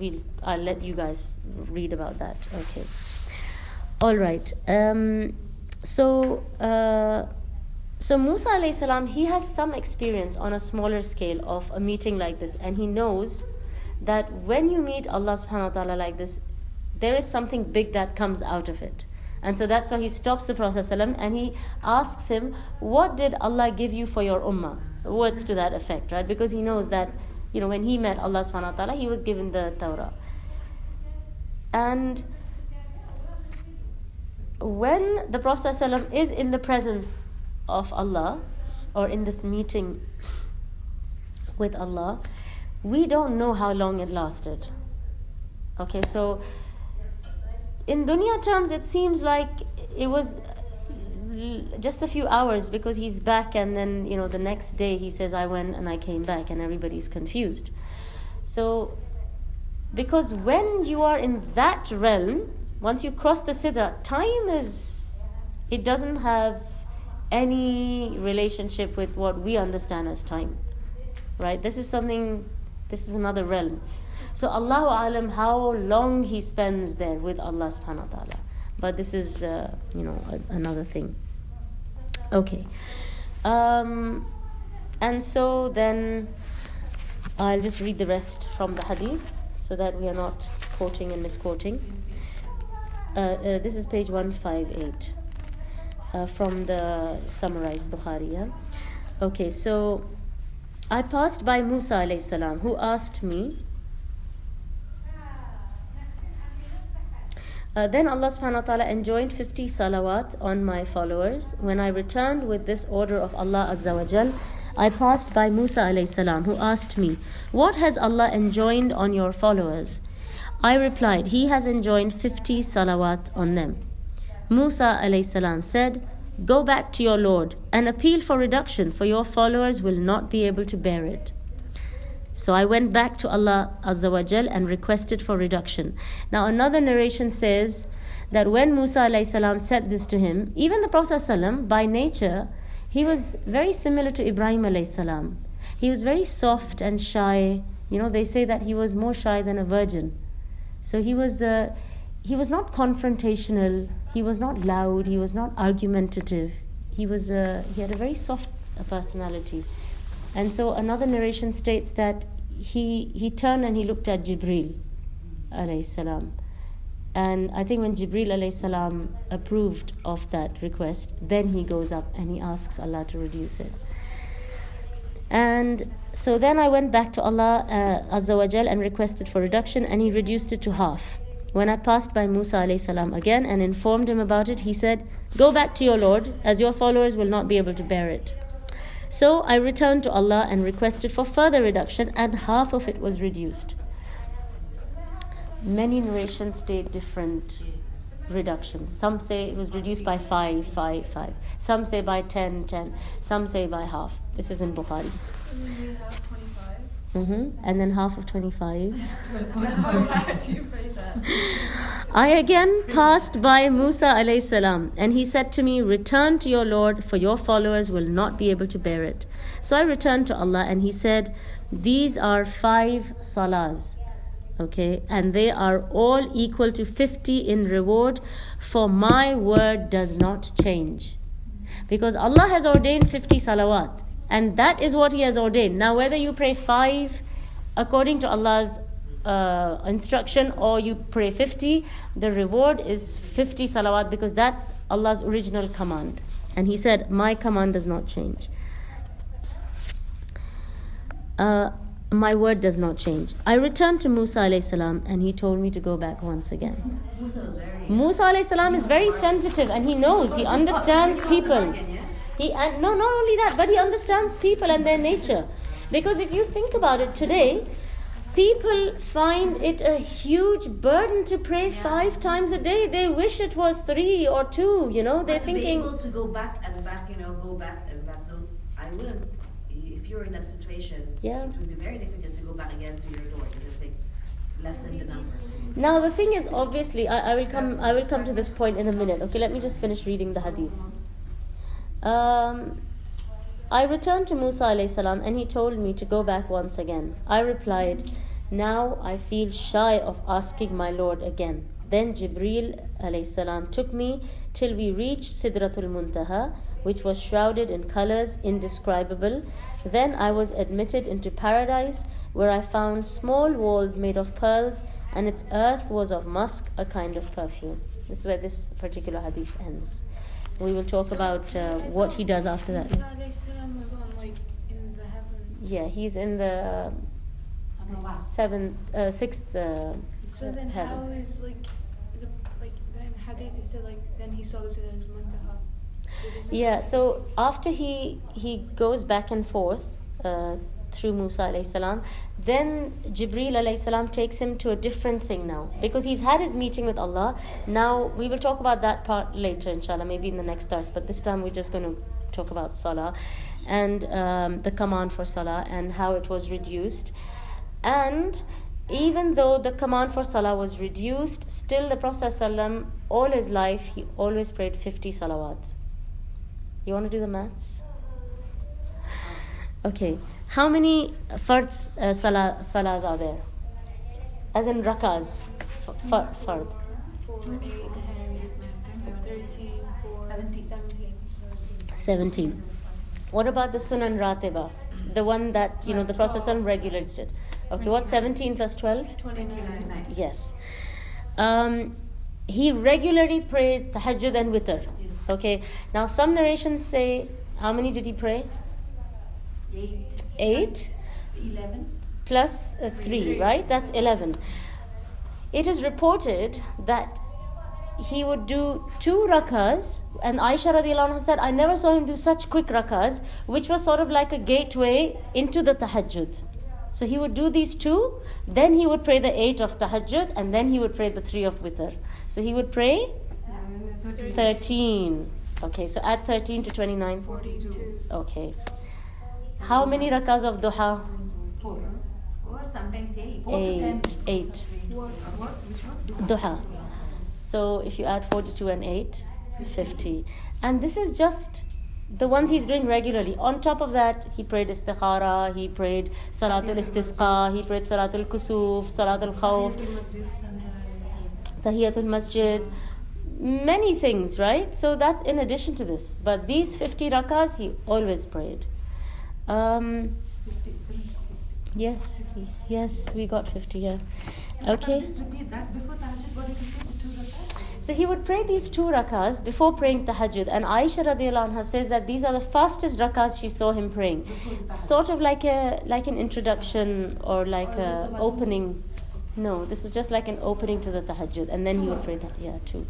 I'll let you guys read about that. Okay. All right. So Musa alayhi salam, he has some experience on a smaller scale of a meeting like this, and he knows that when you meet Allah subhanahu wa ta'ala like this, there is something big that comes out of it. And so that's why he stops the Prophet ﷺ and he asks him, what did Allah give you for your ummah? Words to that effect, right? Because he knows that, when he met Allah subhanahu wa ta'ala, he was given the Torah. And when the Prophet ﷺ is in the presence of Allah, or in this meeting with Allah, we don't know how long it lasted. Okay, so in dunya terms, it seems like it was just a few hours, because he's back, and then the next day he says, I went and I came back, and everybody's confused. So because when you are in that realm, once you cross the sidra, time it doesn't have any relationship with what we understand as time, right? This is another realm. So Allahu Alam how long he spends there with Allah subhanahu wa ta'ala. But this is, another thing. Okay. And so then I'll just read the rest from the hadith so that we are not quoting and misquoting. This is page 158 from the summarized Bukhari. Yeah? Okay, so I passed by Musa alayhi salam, who asked me, then Allah subhanahu wa ta'ala enjoined 50 salawat on my followers. When I returned with this order of Allah Azza wa Jal, I passed by Musa alayhi salam, who asked me, what has Allah enjoined on your followers? I replied, He has enjoined 50 salawat on them. Musa alayhi salam said, go back to your Lord and appeal for reduction, for your followers will not be able to bear it. So I went back to Allah Azza wa Jal and requested for reduction. Now another narration says that when Musa alayhi salam said this to him, even the Prophet ﷺ, by nature, he was very similar to Ibrahim alayhi salam. He was very soft and shy. They say that he was more shy than a virgin. So he was not confrontational, he was not loud, he was not argumentative. He had a very soft personality. And so another narration states that he turned and he looked at Jibreel alayhi salam. And I think when Jibreel alayhi salam approved of that request, then he goes up and he asks Allah to reduce it. And so then I went back to Allah Azza wa Jal and requested for reduction, and he reduced it to half. When I passed by Musa alayhi salam again and informed him about it, he said, "Go back to your Lord, as your followers will not be able to bear it." So I returned to Allah and requested for further reduction, and half of it was reduced. Many narrations state different reductions. Some say it was reduced by 5. Some say by 10. Some say by half. This is in Bukhari. And then we have 25. And then half of 25. How do you pray that? I again passed by Musa alayhi salam, and he said to me, "Return to your Lord, for your followers will not be able to bear it." So I returned to Allah, and he said, "These are 5 salahs. Okay, and they are all equal to 50 in reward, for my word does not change." Because Allah has ordained 50 salawat, and that is what He has ordained. Now, whether you pray 5 according to Allah's instruction, or you pray 50, the reward is 50 salawat, because that's Allah's original command. And He said, "My command does not change. My word does not change." I returned to Musa alayhi salam, and he told me to go back once again. Musa alayhi salam is very sensitive, and he knows, he understands people. No, not only that, but he understands people and their nature. Because if you think about it today, people find it a huge burden to pray 5 times a day. They wish it was 3 or 2, they're thinking... Be able to go back and back, go back and back. No, I wouldn't. If you're in that situation, Yeah. it would be very difficult just to go back again to your door. It's like lessen the number. Now the thing is, obviously, I will come to this point in a minute. Okay, let me just finish reading the hadith. I returned to Musa alayhi salam, and he told me to go back once again. I replied, "Now I feel shy of asking my Lord again." Then Jibreel alayhi salam took me till we reached Sidratul Muntaha, which was shrouded in colors indescribable. Then I was admitted into paradise, where I found small walls made of pearls, and its earth was of musk, a kind of perfume. This is where this particular hadith ends. We will talk about what he does after that. Musa alayhi salam was on in the heavens. Yeah, he's in the 6th So then heaven. how is then hadith is still then he saw the Sidratul Muntaha. Yeah, so after he goes back and forth through Musa alayhi salam, then Jibreel alayhi salam takes him to a different thing now, because he's had his meeting with Allah. Now we will talk about that part later, inshallah, maybe in the next dars, but this time we're just going to talk about salah and the command for salah and how it was reduced. And even though the command for salah was reduced, still the Prophet ﷺ, all his life, he always prayed 50 salawat. You want to do the maths? Okay. How many salahs are there? As in rakas. Fard. 4, 8, 10, 13, 4, 17. 17. What about the sunan ratiba? The one that, the Prophet ﷺ regulated. Okay, what's 17 plus 12? 29. Yes. He regularly prayed tahajjud and witr. Okay, now some narrations say, how many did he pray? 8 11. plus 3, right? That's 11. It is reported that he would do 2 rakas, and Aisha radiallahu anha said, I never saw him do such quick rakas, which was sort of like a gateway into the tahajjud. So he would do these 2, then he would pray the 8 of tahajjud, and then he would pray the 3 of witr. So he would pray 13. Okay, so add 13 to 29. 42. Okay. How many rakas of duha? 4. Or sometimes 8. 4 to 10. 8. What? Duha. So if you add 42 and 8, 50. And this is just the ones he's doing regularly. On top of that, he prayed istikhara, he prayed salatul istisqa, he prayed salatul kusuf, salatul khawf, tahiyatul masjid, many things, right? So that's in addition to this. But these 50 rakas, he always prayed. Yes, we got 50, yeah. Okay. Just repeat that. Before tahajjud, what did you say? The 2 rakats? So he would pray these 2 rakahs before praying tahajjud, and Aisha radiallahu anha says that these are the fastest rakahs she saw him praying. Sort of like an introduction or like a opening. No, this was just like an opening to the tahajjud, and then he would pray that, 2.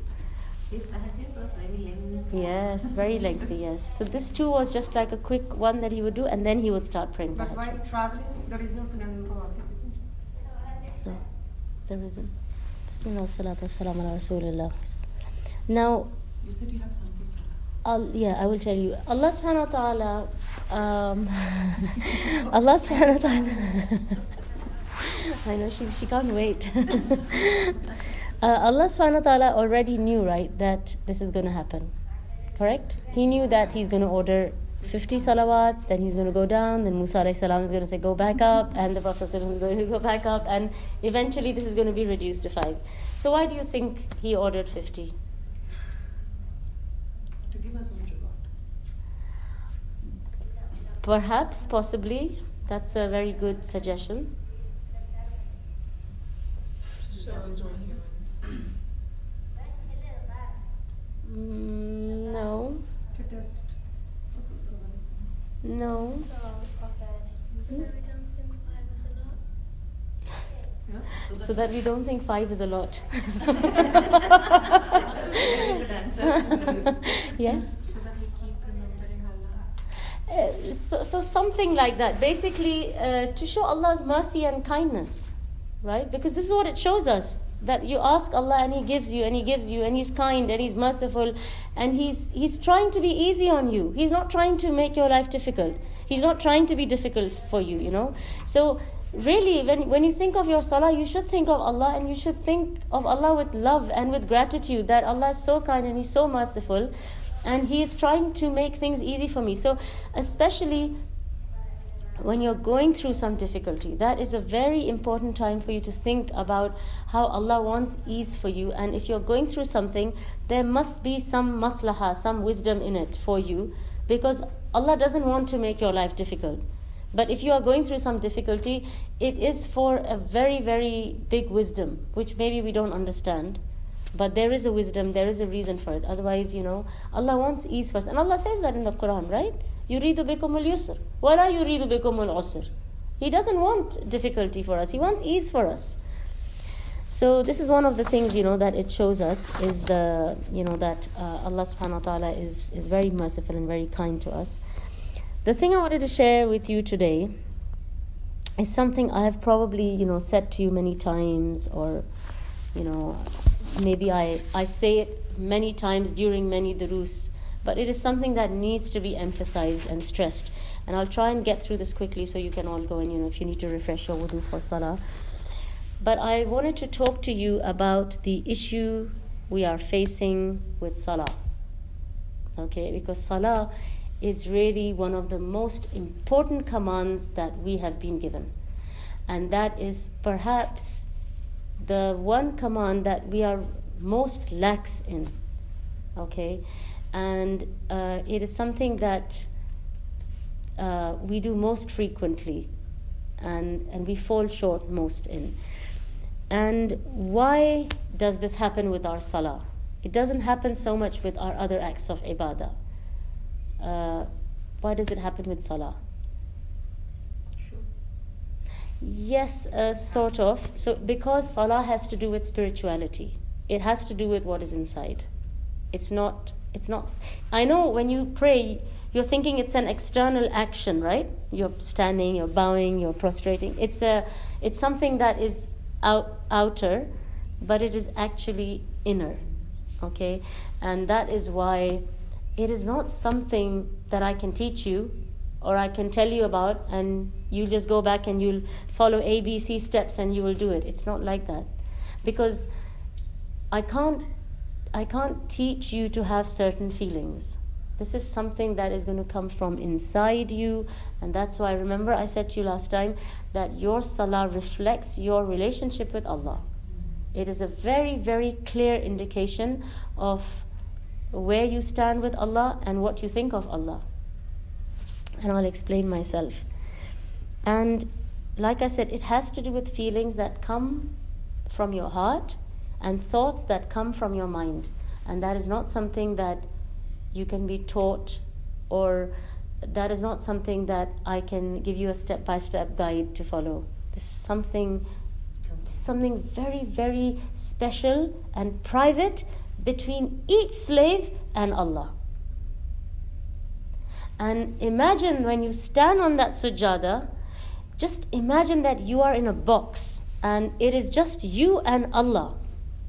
His tahajjud was very lengthy. Yes, very lengthy, yes. So this 2 was just like a quick one that he would do, and then he would start praying But while tahajjud. traveling, there is no sunan rawatib, isn't it? No, there isn't. Bismillah, salatu wassalamu ala rasulillah. Now, You said you have something for us. I will tell you. Allah subhanahu wa ta'ala, Allah subhanahu wa ta'ala, I know she can't wait. Allah subhanahu wa ta'ala already knew, right, that this is going to happen. Correct? He knew that he's going to order 50 salawat, then he's going to go down, then Musa alayhi salam is going to say go back up, and the Prophet is going to go back up, and eventually this is going to be reduced to 5. So why do you think he ordered 50? To give us what reward. Perhaps, possibly, that's a very good suggestion. So is one humans. No. To test Rasul's sallallahu No. Yeah? So that we don't think 5 is a lot. Very good answer. Yes? So that we keep remembering Allah. So something like that. Basically, to show Allah's mercy and kindness, right? Because this is what it shows us. That you ask Allah and He gives you, and He gives you, and He's kind, and He's merciful, and He's trying to be easy on you. He's not trying to make your life difficult. He's not trying to be difficult for you, you know. So really, when you think of your salah, you should think of Allah, and you should think of Allah with love and with gratitude, that Allah is so kind and He's so merciful, and He is trying to make things easy for me. So especially when you're going through some difficulty, that is a very important time for you to think about how Allah wants ease for you. And if you're going through something, there must be some maslahah, some wisdom in it for you, because Allah doesn't want to make your life difficult. But if you are going through some difficulty, it is for a very, very big wisdom, which maybe we don't understand. But there is a wisdom, there is a reason for it. Otherwise, Allah wants ease for us. And Allah says that in the Quran, right? يُرِيدُ بِكُمُ الْيُسْرِ وَلَا يُرِيدُ بِكُمُ الْعُسْرِ. He doesn't want difficulty for us. He wants ease for us. So this is one of the things, that it shows us is that Allah subhanahu wa ta'ala is very merciful and very kind to us. The thing I wanted to share with you today is something I have probably, said to you many times, or, maybe I say it many times during many durus, but it is something that needs to be emphasized and stressed. And I'll try and get through this quickly so you can all go and, if you need to refresh your wudu for salah. But I wanted to talk to you about the issue we are facing with salah. Okay, because salah is really one of the most important commands that we have been given. And that is perhaps the one command that we are most lax in. Okay, and it is something that we do most frequently, and we fall short most in. And why does this happen with our salah? It doesn't happen so much with our other acts of ibadah. Why does it happen with salah? Sure. Yes, sort of. So because salah has to do with spirituality, it has to do with what is inside. It's not. I know when you pray, you're thinking it's an external action, right? You're standing, you're bowing, you're prostrating. It's something that is outer, but it is actually inner. Okay, and that is why it is not something that I can teach you or I can tell you about, and you'll just go back and you'll follow A, B, C steps and you will do it. It's not like that, because I can't teach you to have certain feelings. This is something that is going to come from inside you, and that's why, remember I said to you last time that your salah reflects your relationship with Allah. It is a very, very clear indication of where you stand with Allah and what you think of Allah. And I'll explain myself. And like I said, it has to do with feelings that come from your heart and thoughts that come from your mind. And that is not something that you can be taught, or that is not something that I can give you a step-by-step guide to follow. This is something very, very special and private between each slave and Allah. And imagine when you stand on that sujada, just imagine that you are in a box and it is just you and Allah.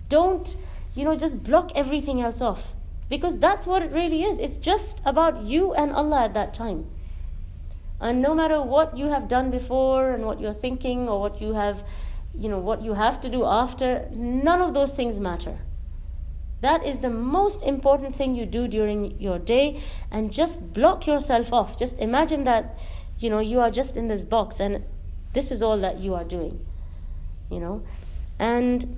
Don't, just block everything else off, because that's what it really is. It's just about you and Allah at that time. And no matter what you have done before and what you're thinking or what you have, what you have to do after, none of those things matter. That is the most important thing you do during your day, and just block yourself off. Just imagine that, you are just in this box and this is all that you are doing, And,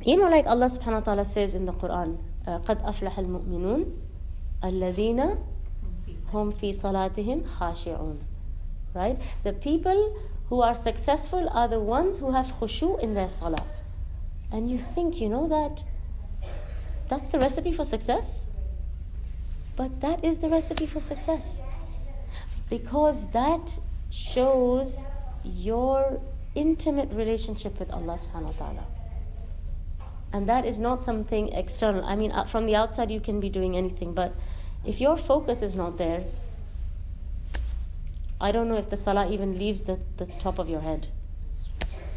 like Allah subhanahu wa ta'ala says in the Quran, قَدْ أَفْلَحَ الْمُؤْمِنُونَ الَّذِينَ هُمْ فِي صَلَاتِهِمْ خَاشِعُونَ. Right? The people who are successful are the ones who have khushu in their salah. And you think, that's the recipe for success? But that is the recipe for success. Because that shows your intimate relationship with Allah subhanahu wa ta'ala. And that is not something external. I mean, from the outside you can be doing anything, but if your focus is not there, I don't know if the salah even leaves the top of your head.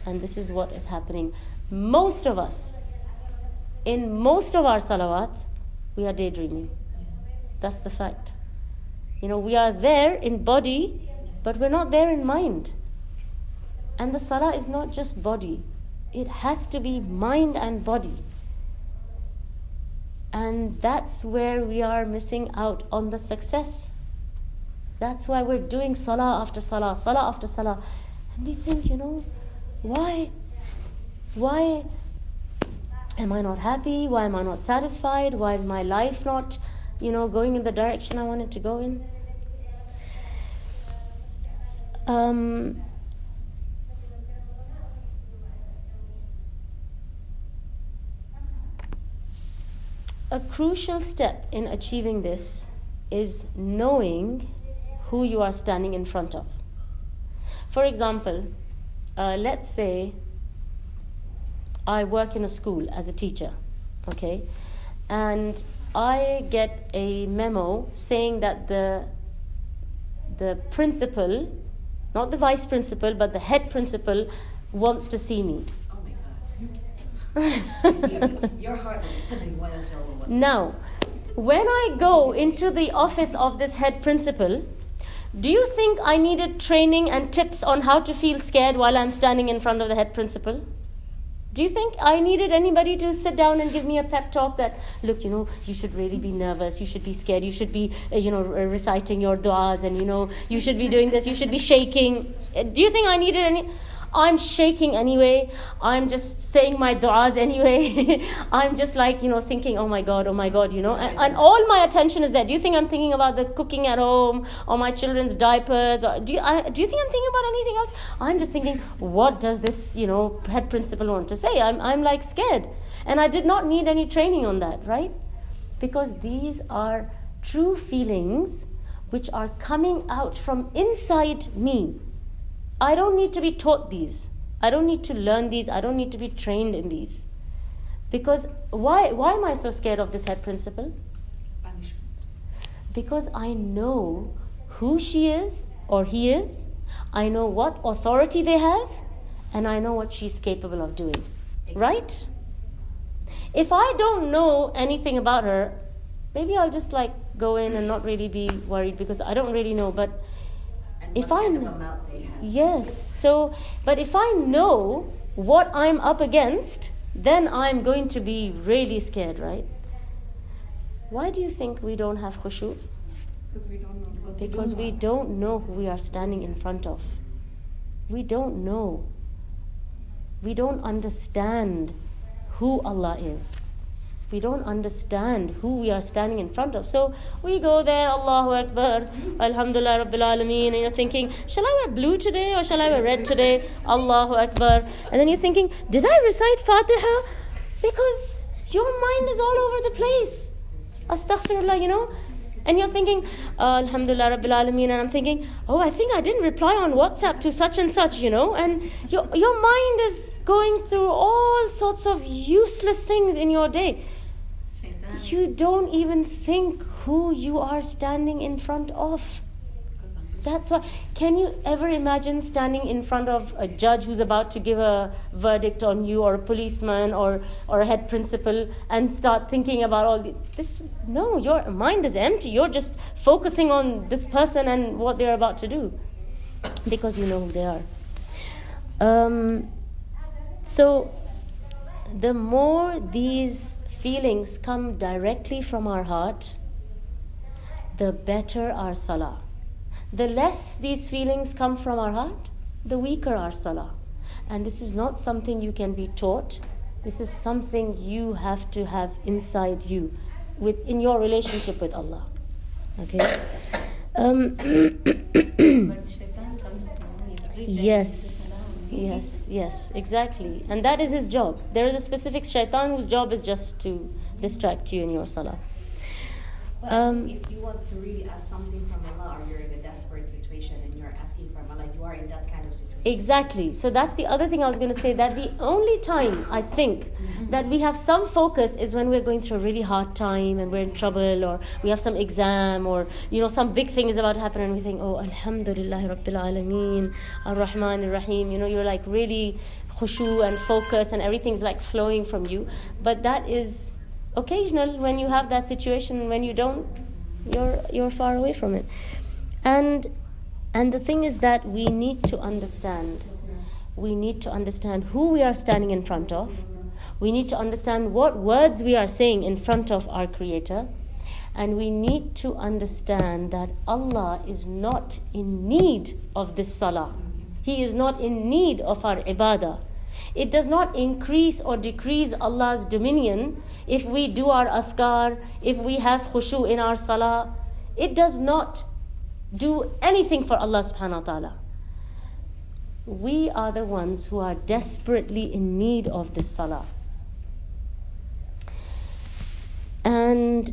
And this is what is happening. Most of us, in most of our salawat, we are daydreaming. That's the fact. We are there in body, but we're not there in mind. And the salah is not just body. It has to be mind and body. And that's where we are missing out on the success. That's why we're doing salah after salah, salah after salah. And we think, why am I not happy? Why am I not satisfied? Why is my life not, going in the direction I want it to go in? A crucial step in achieving this is knowing who you are standing in front of. For example, let's say I work in a school as a teacher, okay? And I get a memo saying that the principal, not the vice principal, but the head principal wants to see me. Your heart will Now, when I go into the office of this head principal, do you think I needed training and tips on how to feel scared while I'm standing in front of the head principal? Do you think I needed anybody to sit down and give me a pep talk that, look, you should really be nervous, you should be scared, you should be, reciting your du'as, and, you should be doing this, you should be shaking. Do you think I needed any? I'm shaking anyway. I'm just saying my du'as anyway. I'm just thinking, oh my God, and all my attention is there. Do you think I'm thinking about the cooking at home or my children's diapers? Or do you think I'm thinking about anything else? I'm just thinking, what does this, head principal want to say? I'm scared. And I did not need any training on that, right? Because these are true feelings which are coming out from inside me. I don't need to be taught these. I don't need to learn these. I don't need to be trained in these. Because why am I so scared of this head principal? Punishment. Because I know who she is or he is. I know what authority they have, and I know what she's capable of doing. Right? If I don't know anything about her, maybe I'll just go in and not really be worried because I don't really know. But if I know, but if I know what I'm up against, then I'm going to be really scared, right? Why do you think we don't have khushu? Because we don't know. Because we don't know who we are standing in front of. We don't know. We don't understand who Allah is. We don't understand who we are standing in front of. So we go there, Allahu Akbar, Alhamdulillah Rabbil Alameen, and you're thinking, shall I wear blue today or shall I wear red today? Allahu Akbar. And then you're thinking, did I recite Fatiha? Because your mind is all over the place. Astaghfirullah, And you're thinking, Alhamdulillah Rabbil Alameen, and I'm thinking, I think I didn't reply on WhatsApp to such and such, and your mind is going through all sorts of useless things in your day. You don't even think who you are standing in front of. That's why, can you ever imagine standing in front of a judge who's about to give a verdict on you, or a policeman, or a head principal, and start thinking about all this? No, your mind is empty. You're just focusing on this person and what they're about to do, because you know who they are. So the more these feelings come directly from our heart, the better our salah. The less these feelings come from our heart, the weaker our salah. And this is not something you can be taught. This is something you have to have inside you, in your relationship with Allah. Okay? Yes, exactly. And that is his job. There is a specific shaitan whose job is just to distract you in your salah. If you want to really ask something from Allah, or you're in a desperate situation and you're asking from Allah, you are in that kind of situation. Exactly. So that's the other thing I was going to say, that the only time I think that we have some focus is when we're going through a really hard time and we're in trouble, or we have some exam, or some big thing is about to happen, and we think, Alhamdulillah Rabbil Alameen, Ar-Rahman Ar-Rahim. You're like really khushu and focus, and everything's like flowing from you. But that is occasional. When you have that situation, when you don't, you're far away from it. And the thing is that we need to understand who we are standing in front of. We need to understand what words we are saying in front of our Creator, and we need to understand that Allah is not in need of this salah. He is not in need of our ibadah. It does not increase or decrease Allah's dominion if we do our adhkar, if we have khushu in our salah. It does not do anything for Allah subhanahu wa ta'ala. We are the ones who are desperately in need of this salah. And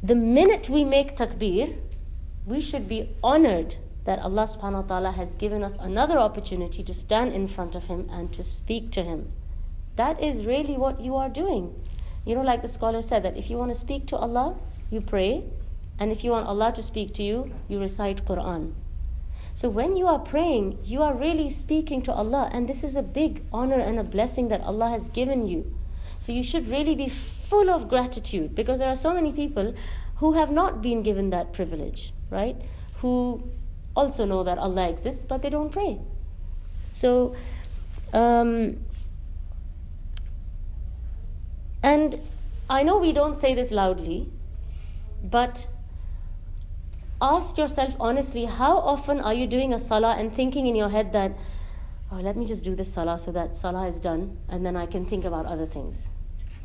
the minute we make takbir, we should be honored that Allah subhanahu wa ta'ala has given us another opportunity to stand in front of Him and to speak to Him. That is really what you are doing. Like the scholar said, that if you want to speak to Allah, you pray. And if you want Allah to speak to you, you recite Quran. So when you are praying, you are really speaking to Allah. And this is a big honor and a blessing that Allah has given you. So you should really be full of gratitude, because there are so many people who have not been given that privilege, right? Who also know that Allah exists, but they don't pray. So, and I know we don't say this loudly, but ask yourself honestly, how often are you doing a salah and thinking in your head that, let me just do this salah so that salah is done, and then I can think about other things.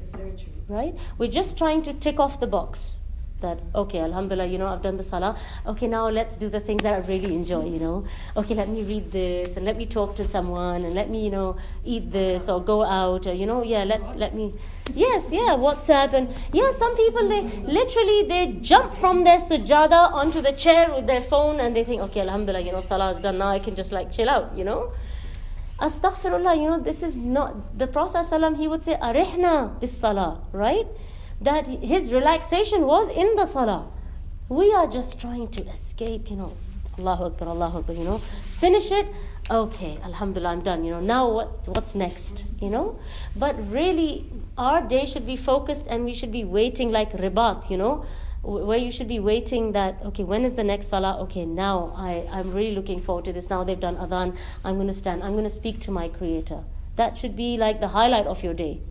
It's very true. Right? We're just trying to tick off the box. That, okay, alhamdulillah, I've done the salah. Okay, now let's do the things that I really enjoy, Okay, let me read this, and let me talk to someone, and let me, eat this, or go out, or, WhatsApp. And some people, they jump from their sujada onto the chair with their phone, and they think, okay, alhamdulillah, salah is done, now I can just chill out, Astaghfirullah, this is not, the Prophet ﷺ, he would say, arihna bis salah, right? That his relaxation was in the salah. We are just trying to escape, Allahu Akbar, finish it, okay, alhamdulillah, I'm done, now what's next, But really, our day should be focused, and we should be waiting like ribat, where you should be waiting that, okay, when is the next salah? Okay, now I'm really looking forward to this. Now they've done adhan, I'm going to stand, I'm going to speak to my Creator. That should be like the highlight of your day.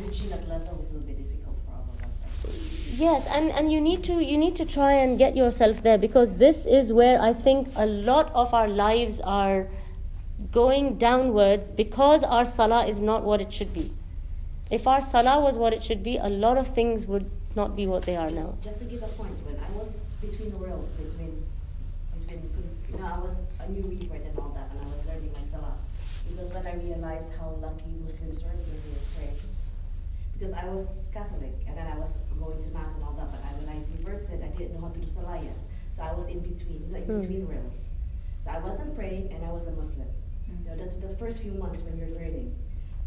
Reaching that level will be difficult for all of us. Yes, and you need to try and get yourself there, because this is where I think a lot of our lives are going downwards, because our salah is not what it should be. If our salah was what it should be, a lot of things would not be what they are now. Just to give a point, when I was between the worlds, I was a new revert and all that, and I was learning my salah. It was when I realized how lucky Muslims were because they would pray. Because I was Catholic, and then I was going to mass and all that, but when I reverted, I didn't know how to do salah yet. So I was in between, in between realms. So I wasn't praying, and I was a Muslim. The first few months when you're learning.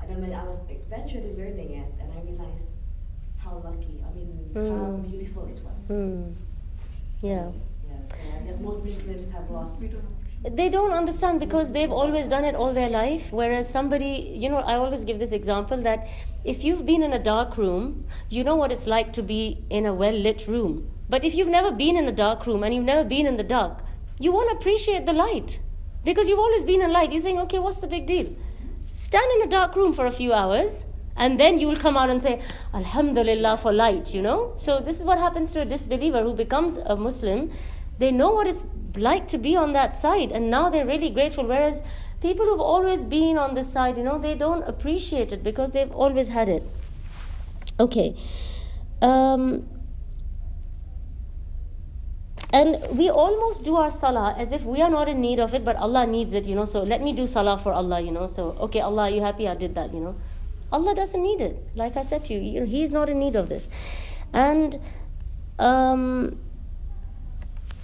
And then when I was eventually learning it, and I realized how lucky, how beautiful it was. Yeah. So I guess most Muslims have lost. They don't understand because they've always done it all their life. Whereas somebody, I always give this example that if you've been in a dark room, you know what it's like to be in a well-lit room. But if you've never been in a dark room and you've never been in the dark, you won't appreciate the light. Because you've always been in light. You think, okay, what's the big deal? Stand in a dark room for a few hours and then you will come out and say, Alhamdulillah for light, So this is what happens to a disbeliever who becomes a Muslim. They know what it's like to be on that side, and now they're really grateful. Whereas people who've always been on this side, they don't appreciate it because they've always had it. Okay. And we almost do our salah as if we are not in need of it, but Allah needs it, so let me do salah for Allah, so, okay, Allah, are you happy I did that, Allah doesn't need it. Like I said to you, He's not in need of this. And,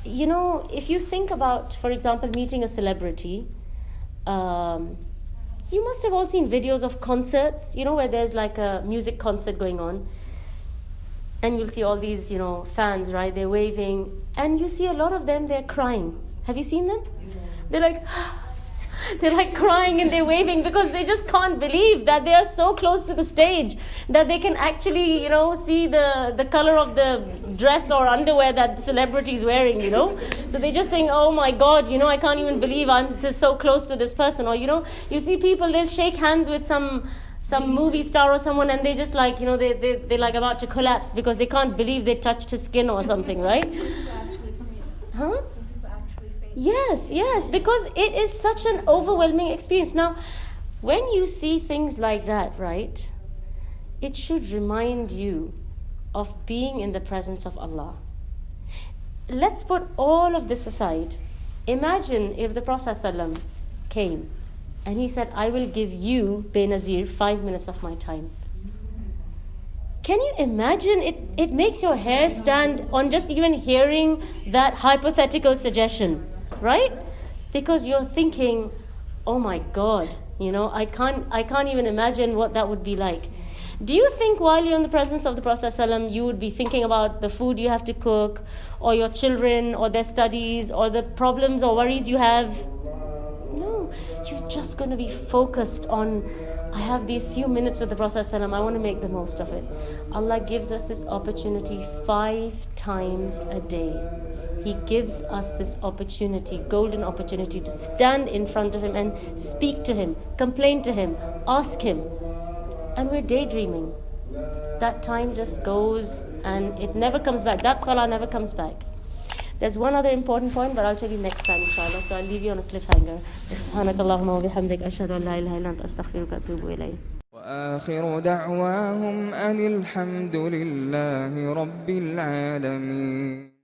if you think about, for example, meeting a celebrity, you must have all seen videos of concerts, where there's like a music concert going on. And you'll see all these, fans, right? They're waving. And you see a lot of them, they're crying. Have you seen them? Yeah. They're like crying and they're waving because they just can't believe that they are so close to the stage that they can actually, see the color of the dress or underwear that the celebrity is wearing, So they just think, oh my God, I can't even believe I'm just so close to this person. Or, you see people, they'll shake hands with some movie star or someone and they just like, they're like about to collapse because they can't believe they touched his skin or something, right? Huh? Yes, because it is such an overwhelming experience. Now, when you see things like that, right, it should remind you of being in the presence of Allah. Let's put all of this aside. Imagine if the Prophet ﷺ came and he said, I will give you, Benazir, 5 minutes of my time. Can you imagine? It makes your hair stand on just even hearing that hypothetical suggestion. Right? Because you're thinking, oh my God, I can't even imagine what that would be like. Do you think while you're in the presence of the Prophet ﷺ, you would be thinking about the food you have to cook, or your children, or their studies, or the problems or worries you have? No, you're just going to be focused on, I have these few minutes with the Prophet ﷺ, I want to make the most of it. Allah gives us this opportunity 5 times a day. He gives us this opportunity, golden opportunity, to stand in front of Him and speak to Him, complain to Him, ask Him. And we're daydreaming. That time just goes and it never comes back. That salah never comes back. There's one other important point, but I'll tell you next time, inshallah. So I'll leave you on a cliffhanger. Subhanakallahumma wa bihamdik, ashhadu an la ilaha illa anta, astaghfiruka wa atubu ilayk. وآخر دعواهم أن الحمد لله رب العالمين.